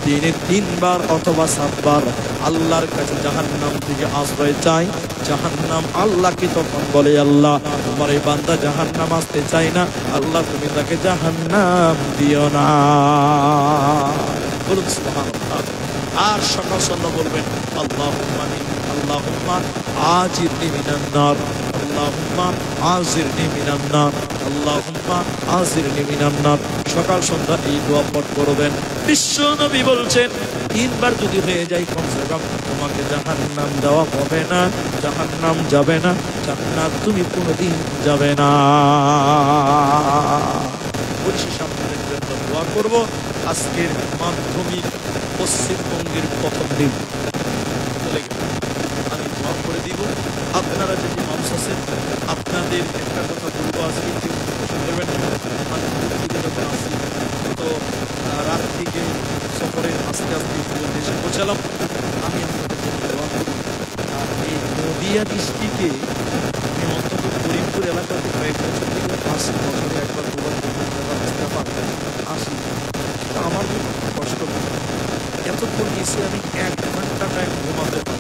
দিনে 3 বার অথবা 7 বার আল্লাহর কাছে জাহান্নাম থেকে আশ্রয় চাই, জাহান্নাম আল্লাহকে তখন বলে আল্লাহ তোমার এই বান্দা জাহান্নাম আসতে চাই না, আল্লাহ তুমি তাকে জাহান্নাম দিও না। বলুন সুবহানাল্লাহ। আর সকাল সন্ধ্যা বলবেন আল্লাহুম্মা আল্লাহুম্মা আজিরনি মিনান নার, আল্লাহুম্মা আজিরনি মিনান নার, আল্লাহুম্মা আজিরনি মিনান নার। সকাল সন্ধ্যা এই দোয়া পাঠ করবেন। বিশ্ব নবী বলছেন 3 বার যদি হয়ে যায় কমসে কম তোমাকে জাহান্নাম দেওয়া হবে না, জাহান্নাম যাবে না, জান্নাত তুমি কোনোদিন যাবে না। পরিশেষে আপনাদের জন্য দোয়া করব। আজকের মাধ্যমিক পশ্চিমবঙ্গের প্রথম দিন চলে গেল, আমি দোয়া করে দিব। আপনারা যদি মানুষ আছেন, আপনাদের একটা কথা বলবো, আজকে কেউ করবেন না। আমি যখন আসি তো রাত থেকে সফরে আস্তে আস্তে দেশে পৌঁছালাম। আমি আপনাদের জন্য দোয়া করি। আর এই নদিয়া ডিস্ট্রিক্টে আমি অন্তত করিমপুর এলাকাতে কয়েক বছর থেকে আসি, বছরে একবার দুবার আসি। আমার কষ্ট এতক্ষণ গেছি আমি 1 ঘন্টা টাইম ঘুমাতে পারি।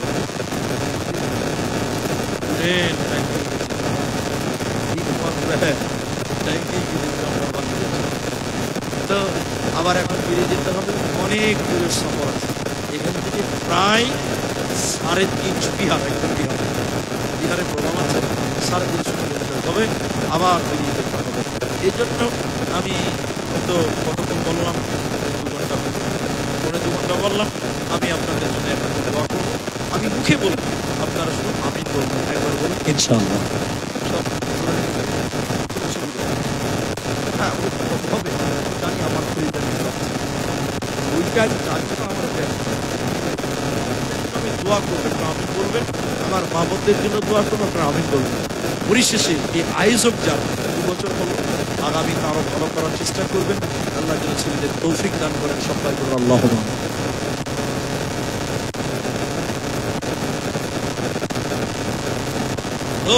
তো আবার এখন ফিরে যেতে হবে, অনেক দূরের সফর আছে। এখান থেকে প্রায় 3.5 বিহার, একদম বিহারে প্রোগ্রাম আছে, 3.5 কিলোমিটার হবে, আবার বেরিয়ে যেতে হবে। এই জন্য আমি হয়তো কতক্ষণ বললাম, 2 ঘন্টা, 2 ঘন্টা বললাম। আমি আপনাদের জন্য একটা দোয়া করবো, আমি মুখে বলবো, আপনারা শুধু আমিন বলবেন। একবার বলুন ইনশাআল্লাহ। সব হ্যাঁ হবে, জানি আমার ওই কাজ তার জন্য আমার আমি দোয়া করবো, একটু আমিন বলবেন। আমার মা বোনদের জন্য দোয়া করবো, আপনারা আমিন বলবেন। পরিশেষে এই আয়োজক যারা 2 বছর হলো, আগামীতে আরো ভালো করার চেষ্টা করবেন। আল্লাহ যেন ছেলেদের তৌফিক দান করেন, সবাই করুন আল্লাহুম্মা। তো